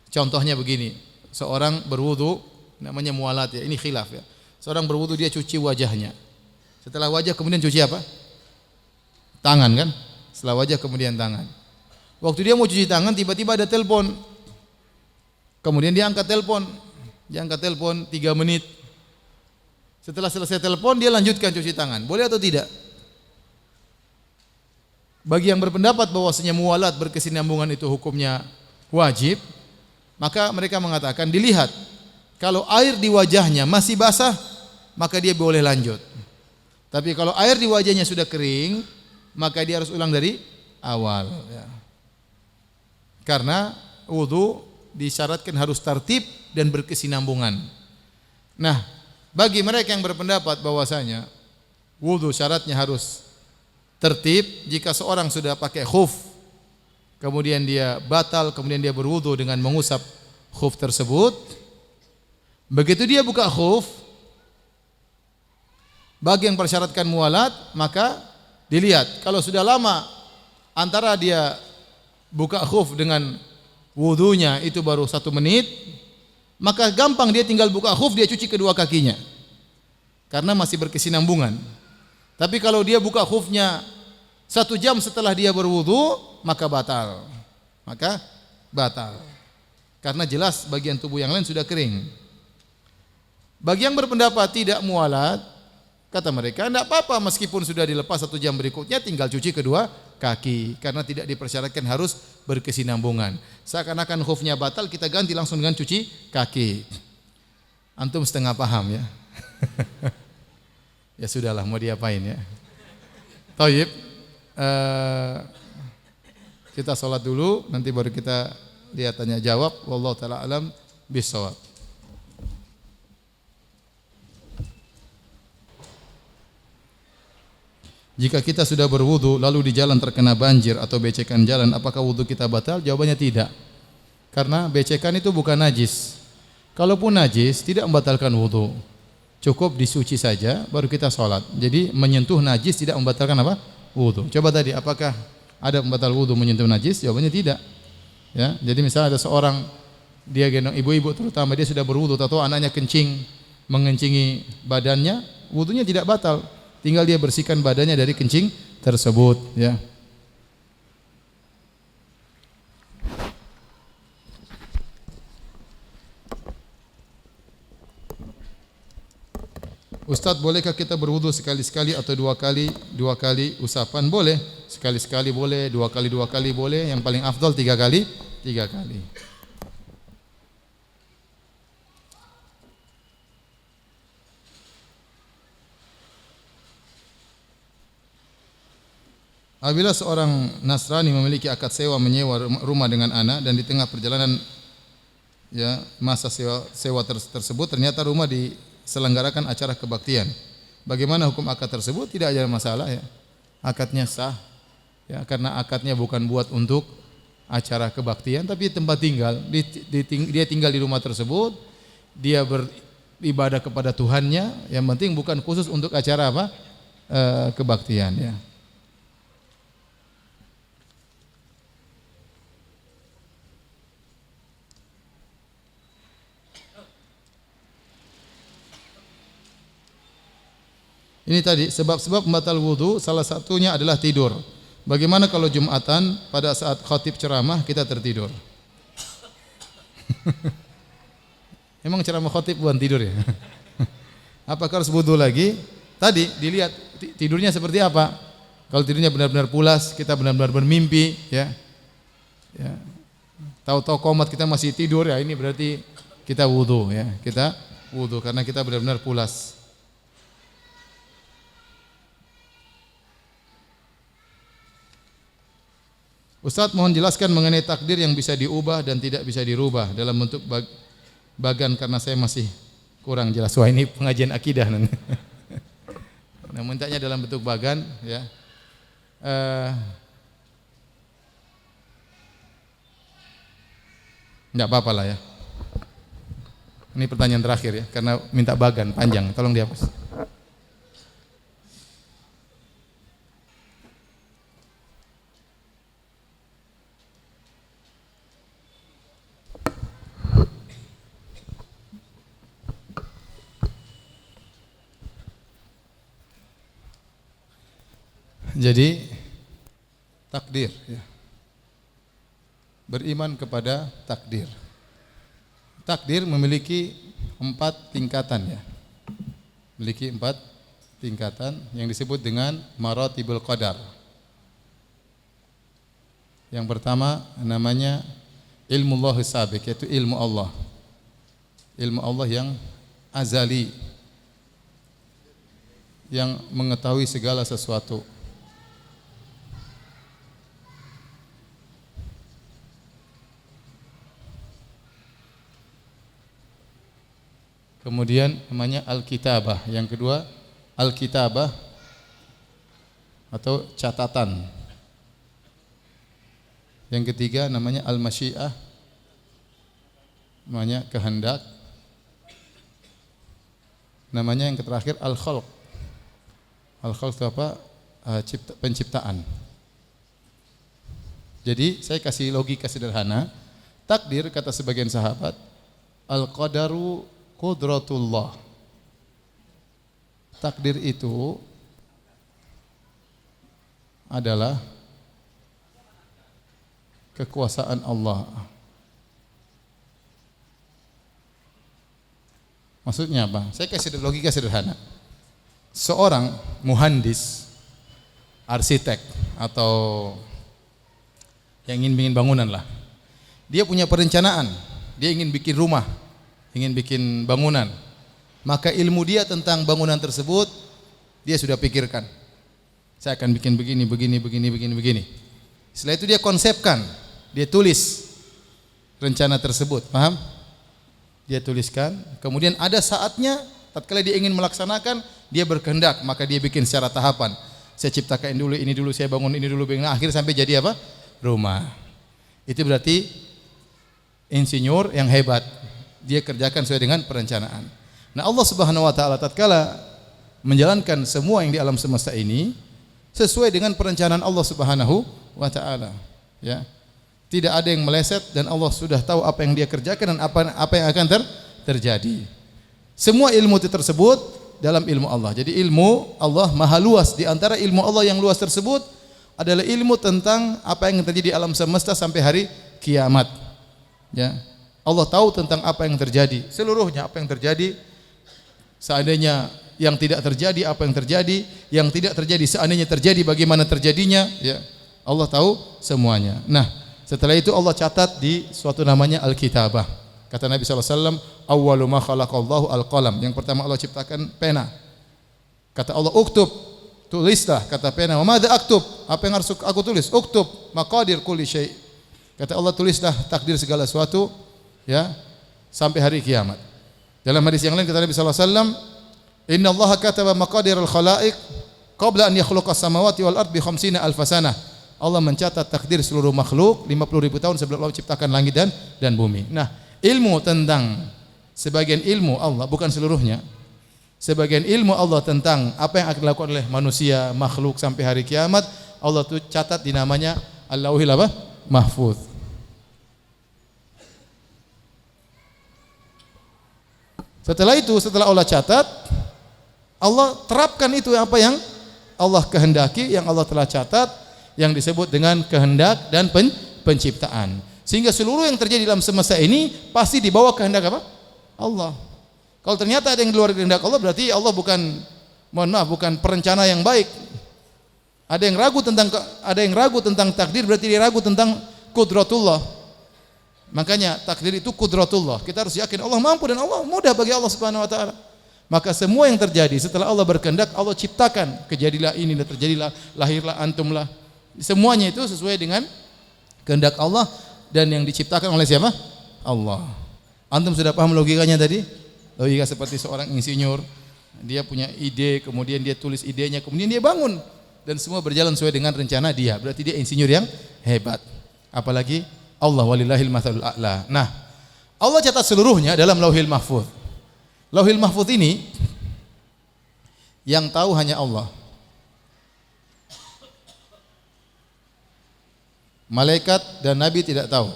Contohnya begini, seorang berwudu namanya muwalat ya, ini khilaf ya. Seorang berwudu dia cuci wajahnya. Setelah wajah kemudian cuci apa? Tangan kan? Setelah wajah kemudian tangan. Waktu dia mau cuci tangan tiba-tiba ada telepon. Kemudian dia angkat telepon. Dia angkat telepon 3 menit. Setelah selesai telepon dia lanjutkan cuci tangan. Boleh atau tidak? Bagi yang berpendapat bahwasanya muwalat berkesinambungan itu hukumnya wajib, maka mereka mengatakan dilihat. Kalau air di wajahnya masih basah, maka dia boleh lanjut. Tapi kalau air di wajahnya sudah kering, maka dia harus ulang dari awal ya. Karena wudu disyaratkan harus tertib dan berkesinambungan. Nah, bagi mereka yang berpendapat bahwasanya wudu syaratnya harus tertib, jika seorang sudah pakai khuf kemudian dia batal, kemudian dia berwudu dengan mengusap khuf tersebut, begitu dia buka khuf, bagi yang persyaratkan muwalat, maka dilihat kalau sudah lama antara dia buka khuf dengan wudunya itu baru 1 menit, maka gampang dia tinggal buka khuf, dia cuci kedua kakinya karena masih berkesinambungan. Tapi kalau dia buka khufnya 1 jam setelah dia berwudu, maka batal. Maka batal. Karena jelas bagian tubuh yang lain sudah kering. Bagi yang berpendapat tidak muwalat, kata mereka, tidak apa-apa meskipun sudah dilepas 1 jam berikutnya tinggal cuci kedua kaki karena tidak dipersyaratkan harus berkesinambungan. Seakan-akan khufnya batal, kita ganti langsung dengan cuci kaki. Antum setengah paham ya. Ya sudahlah, mau diapain ya. Thayyib. Kita sholat dulu, nanti baru kita lihat tanya jawab. Wallahu taala alam bisawab. Jika kita sudah berwudu lalu di jalan terkena banjir atau becekan jalan, apakah wudu kita batal? Jawabannya tidak. Karena becekan itu bukan najis. Kalaupun najis tidak membatalkan wudu. Cukup disuci saja baru kita sholat. Jadi menyentuh najis tidak membatalkan apa? Wudu. Coba tadi apakah ada pembatal wudu menyentuh najis? Jawabannya tidak. Ya, jadi misalnya ada seorang dia gendong ibu-ibu terutama, dia sudah berwudu atau anaknya kencing mengencingi badannya, wudunya tidak batal. Tinggal dia bersihkan badannya dari kencing tersebut ya. Ustadz, bolehkah kita berwudu sekali-sekali atau 2 kali? 2 kali usapan boleh, sekali-sekali boleh, 2 kali boleh, yang paling afdal 3 kali. 3 kali. Apabila seorang Nasrani memiliki akad sewa menyewa rumah dengan anak dan di tengah perjalanan ya masa sewa tersebut ternyata rumah diselenggarakan acara kebaktian. Bagaimana hukum akad tersebut? Tidak ada masalah ya. Akadnya sah. Ya, karena akadnya bukan buat untuk acara kebaktian tapi tempat tinggal. Dia tinggal di rumah tersebut, dia beribadah kepada Tuhannya, yang penting bukan khusus untuk acara apa? Kebaktian ya. Ini tadi sebab-sebab membatal wudu, salah satunya adalah tidur. Bagaimana kalau Jumatan pada saat khatib ceramah kita tertidur? Emang ceramah khatib bukan tidur ya? Apakah harus wudu lagi? Tadi dilihat tidurnya seperti apa. Kalau tidurnya benar-benar pulas, kita benar-benar bermimpi, ya. Ya. Tahu-tahu qomat kita masih tidur, ya ini berarti kita wudu, ya. Kita wudu karena kita benar-benar pulas. Ustaz, mohon jelaskan mengenai takdir yang bisa diubah dan tidak bisa dirubah dalam bentuk bagan karena saya masih kurang jelas. Wah, ini pengajian akidah nanti. Nah, mintanya dalam bentuk bagan, ya. Enggak apa-apa lah ya. Ini pertanyaan terakhir ya, karena minta bagan panjang, tolong dihapus. Jadi takdir, ya. Beriman kepada takdir. Takdir memiliki 4 tingkatan, ya. Memiliki 4 tingkatan yang disebut dengan maratibul qadar. Yang pertama namanya ilmu Allah sabiq, yaitu ilmu Allah. Ilmu Allah yang azali, yang mengetahui segala sesuatu. Kemudian namanya al-kitabah. Yang kedua al-kitabah atau catatan. Yang ketiga namanya al-masyiah, namanya kehendak. Namanya yang terakhir al-khalq. Al-khalq itu apa? Penciptaan. Jadi saya kasih logika sederhana. Takdir kata sebagian sahabat, al-qadaru qudratullah. Takdir itu adalah kekuasaan Allah. Maksudnya apa? Saya kasih logika sederhana. Seorang muhandis, arsitek atau yang ingin bikin bangunan lah. Dia punya perencanaan, dia ingin bikin rumah, ingin bikin bangunan, maka ilmu dia tentang bangunan tersebut dia sudah pikirkan. Saya akan bikin begini. Setelah itu dia konsepkan, dia tulis rencana tersebut, paham? Dia tuliskan, kemudian ada saatnya tatkala dia ingin melaksanakan, dia berkehendak, maka dia bikin secara tahapan. Saya ciptakan ini dulu, saya bangun ini dulu, akhir sampai jadi apa? Rumah. Itu berarti insinyur yang hebat. Dia kerjakan sesuai dengan perencanaan. Nah, Allah Subhanahu wa taala tatkala menjalankan semua yang di alam semesta ini sesuai dengan perencanaan Allah Subhanahu wa taala, ya. Tidak ada yang meleset dan Allah sudah tahu apa yang dia kerjakan dan apa yang akan terjadi. Semua ilmu itu tersebut dalam ilmu Allah. Jadi ilmu Allah maha luas. Di antara ilmu Allah yang luas tersebut adalah ilmu tentang apa yang terjadi di alam semesta sampai hari kiamat, ya. Allah tahu tentang apa yang terjadi, seluruhnya apa yang terjadi, seandainya yang tidak terjadi apa yang terjadi, yang tidak terjadi seandainya terjadi bagaimana terjadinya, ya. Allah tahu semuanya. Nah, setelah itu Allah catat di suatu namanya al-kitabah. Kata Nabi SAW, awwalu ma khalaqallahu al-qalam. Yang pertama Allah ciptakan pena. Kata Allah, uktub, tulislah. Kata pena, wa madza aktub? Apa yang harus aku tulis? Uktub maqadir kulli syai'. Kata Allah, tulislah takdir segala sesuatu, ya, sampai hari kiamat. Dalam hadis yang lain kata Nabi sallallahu alaihi wasallam, "Inna Allaha kataba maqadir al-khalaiq qabla an yakhluqa as-samawati wal ard bi 50 alf sanah." Allah mencatat takdir seluruh makhluk 50.000 tahun sebelum Allah ciptakan langit dan bumi. Nah, ilmu tentang sebagian ilmu Allah, bukan seluruhnya. Sebagian ilmu Allah tentang apa yang akan dilakukan oleh manusia, makhluk sampai hari kiamat, Allah tuh catat di namanya Al-Lauhil Mahfuz. Setelah itu, setelah Allah catat, Allah terapkan itu apa yang Allah kehendaki, yang Allah telah catat, yang disebut dengan kehendak dan penciptaan. Sehingga seluruh yang terjadi dalam semesta ini pasti di bawah kehendak apa? Allah. Kalau ternyata ada yang di luar kehendak Allah, berarti Allah bukan perencana yang baik. Ada yang ragu tentang takdir, berarti dia ragu tentang kudratullah. Makanya takdir itu kudratullah. Kita harus yakin Allah mampu dan Allah mudah bagi Allah Subhanahu wa taala. Maka semua yang terjadi setelah Allah berkehendak, Allah ciptakan, kejadilah ini dan terjadilah, lahirlah antumlah. Semuanya itu sesuai dengan kehendak Allah dan yang diciptakan oleh siapa? Allah. Antum sudah paham logikanya tadi? Logika seperti seorang insinyur, dia punya ide, kemudian dia tulis idenya, kemudian dia bangun dan semua berjalan sesuai dengan rencana dia. Berarti dia insinyur yang hebat. Apalagi Allah, walillahil matsalul a'la. Nah, Allah catat seluruhnya dalam Lauhil Mahfuz. Lauhil Mahfuz ini yang tahu hanya Allah. Malaikat dan nabi tidak tahu.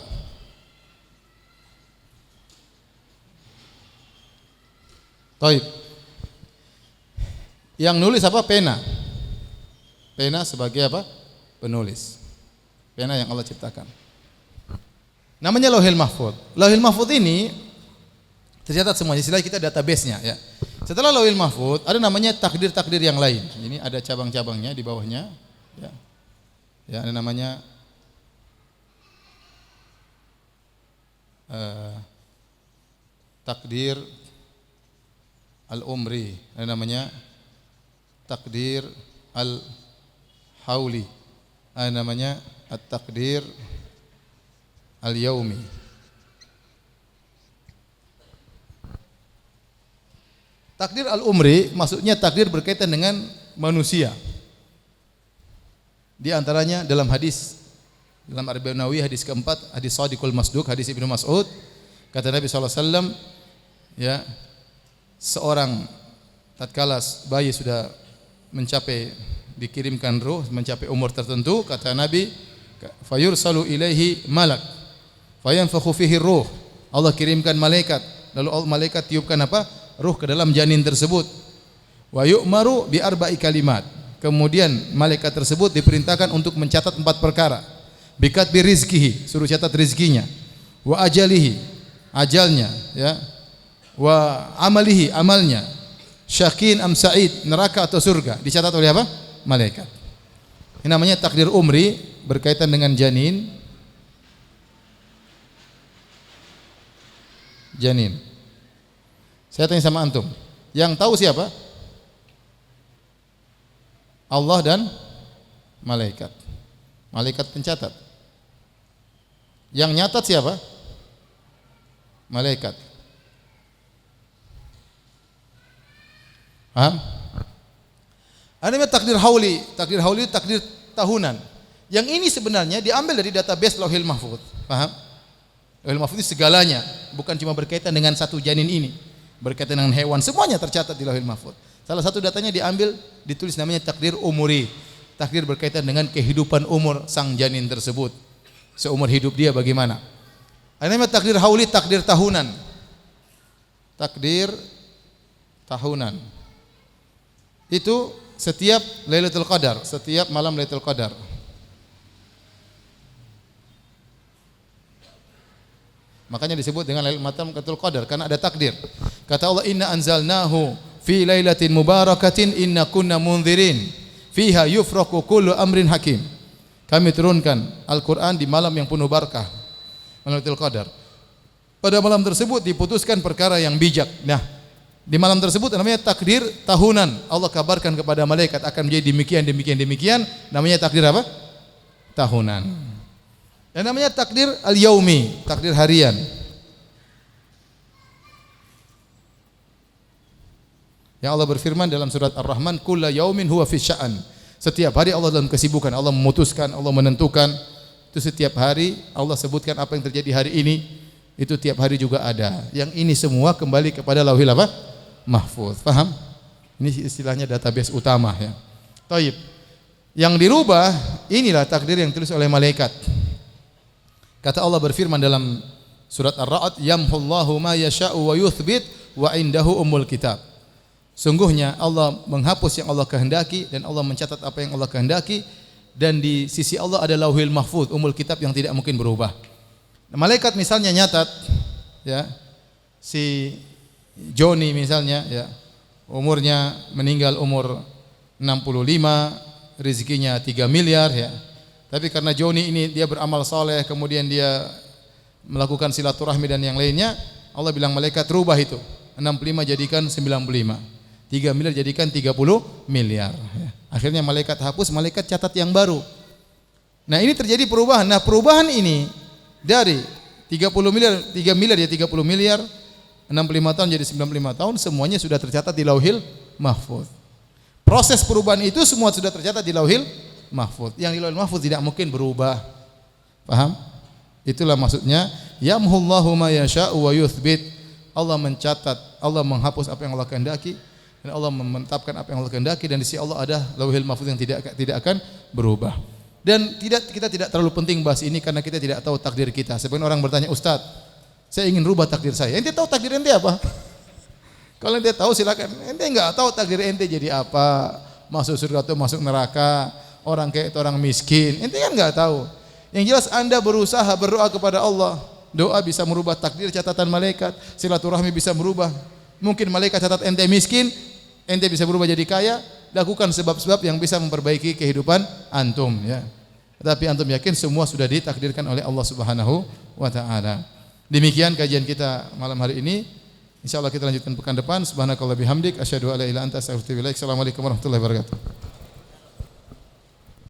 Taib. Yang nulis apa? Pena. Pena sebagai apa? Penulis. Pena yang Allah ciptakan. Namanya Lauhil Mahfuz. Lauhil Mahfuz ini tercatat semuanya. Istilah kita database-nya ya. Setelah Lauhil Mahfuz ada namanya takdir-takdir yang lain. Ini ada cabang-cabangnya di bawahnya ya. Ya, ada namanya takdir al-umri, ada namanya takdir al-hauli, ada namanya at-takdir al-yaumi. Takdir al-umri maksudnya takdir berkaitan dengan manusia. Di antaranya dalam hadis dalam Arba'in Nawawiyah hadis keempat, hadis Shadiqul Masduq, hadis Ibnu Mas'ud, kata Nabi sallallahu alaihi wasallam, ya, seorang tatkala bayi sudah mencapai dikirimkan ruh, mencapai umur tertentu, kata Nabi, fayursalu ilaihi malak fayanfakhu fihi ruh. Allah kirimkan malaikat, lalu malaikat tiupkan apa? Ruh ke dalam janin tersebut. Wa yu'maru bi arba'i kalimat. Kemudian malaikat tersebut diperintahkan untuk mencatat 4 perkara. Bikat bi rizkihi, suruh catat rizkinya. Wa ajalihi, ajalnya, ya. Wa amalihi, amalnya. Syakin am sa'id, neraka atau surga, dicatat oleh apa? Malaikat. Ini namanya takdir umri, berkaitan dengan janin. Janin. Saya tanya sama antum, yang tahu siapa? Allah dan malaikat. Malaikat pencatat. Yang nyatat siapa? Malaikat. Paham? Ada namanya takdir hauli. Takdir hauli itu takdir tahunan. Yang ini sebenarnya diambil dari database Lauhil Mahfuz. Paham? Lauhil Mahfuz itu segalanya, bukan cuma berkaitan dengan satu janin ini. Berkaitan dengan hewan, semuanya tercatat di Lauhil Mahfuz. Salah satu datanya diambil, ditulis namanya takdir umuri. Takdir berkaitan dengan kehidupan umur sang janin tersebut. Seumur hidup dia bagaimana? Ada namanya takdir hauli, takdir tahunan. Takdir tahunan. Itu setiap Lailatul Qadar, setiap malam Lailatul Qadar. Makanya disebut dengan Lailatul Qadar karena ada takdir. Kata Allah, inna anzalnahu fi lailatin mubarakatin inna kunna munzirin fiha yufraqu kullu amrin hakim. Kami turunkan Al-Qur'an di malam yang penuh barakah, Lailatul Qadar. Pada malam tersebut diputuskan perkara yang bijak. Nah, di malam tersebut namanya takdir tahunan. Allah kabarkan kepada malaikat akan menjadi demikian, namanya takdir apa? Tahunan. Dan namanya takdir al-yaumi, takdir harian. Yang Allah berfirman dalam surat Ar-Rahman, kulla yaumin huwa fi sya'an. Setiap hari Allah dalam kesibukan, Allah memutuskan, Allah menentukan. Itu setiap hari Allah sebutkan apa yang terjadi hari ini, itu tiap hari juga ada. Yang ini semua kembali kepada Lauhil apa? Mahfuz. Paham? Ini istilahnya database utama ya. Taib. Yang dirubah inilah takdir yang ditulis oleh malaikat. Kata Allah berfirman dalam surat Ar-Ra'd, yamhullahu ma yasha'u wa yuthbit wa indahu ummul kitab. Sungguhnya Allah menghapus yang Allah kehendaki dan Allah mencatat apa yang Allah kehendaki, dan di sisi Allah ada Lauhil Mahfuz, umul kitab yang tidak mungkin berubah. Nah, malaikat misalnya nyatat ya, si Joni misalnya ya, umurnya meninggal umur 65, rezekinya 3 miliar ya. Tapi karena Joni ini dia beramal soleh, kemudian dia melakukan silaturahmi dan yang lainnya, Allah bilang malaikat rubah itu, 65 jadikan 95. 3 miliar jadikan 30 miliar. Akhirnya malaikat hapus, malaikat catat yang baru. Nah, ini terjadi perubahan. Nah, perubahan ini dari 30 miliar, 3 miliar ya 30 miliar, 65 tahun jadi 95 tahun, semuanya sudah tercatat di Lauhil Mahfuz. Proses perubahan itu semua sudah tercatat di Lauhil Mahfuz. Yang di Lauhil Mahfuz tidak mungkin berubah. Paham? Itulah maksudnya yamhullahu ma yasha'u wa yuthbit. Allah mencatat, Allah menghapus apa yang Allah kehendaki, dan Allah menetapkan apa yang Allah kehendaki, dan di sisi Allah ada Lauhil Mahfuz yang tidak akan berubah. Dan kita tidak terlalu penting bahas ini karena kita tidak tahu takdir kita. Sebagian orang bertanya, "Ustaz, saya ingin rubah takdir saya." Ente tahu takdir ente apa? Kalau ente tahu silakan. Ente enggak tahu takdir ente jadi apa, masuk surga atau masuk neraka, orang kaya atau orang miskin. Ente kan enggak tahu. Yang jelas Anda berusaha berdoa kepada Allah. Doa bisa merubah takdir, catatan malaikat. Silaturahmi bisa merubah. Mungkin malaikat catat ente miskin, ente bisa berubah jadi kaya. Lakukan sebab-sebab yang bisa memperbaiki kehidupan antum ya. Tapi antum yakin semua sudah ditakdirkan oleh Allah Subhanahu wa taala. Demikian kajian kita malam hari ini. Insyaallah kita lanjutkan pekan depan. Subhanakallah bihamdik asyhadu an la ilaha illa anta astaghfiruka wa atubu ilaik. Assalamualaikum warahmatullahi wabarakatuh.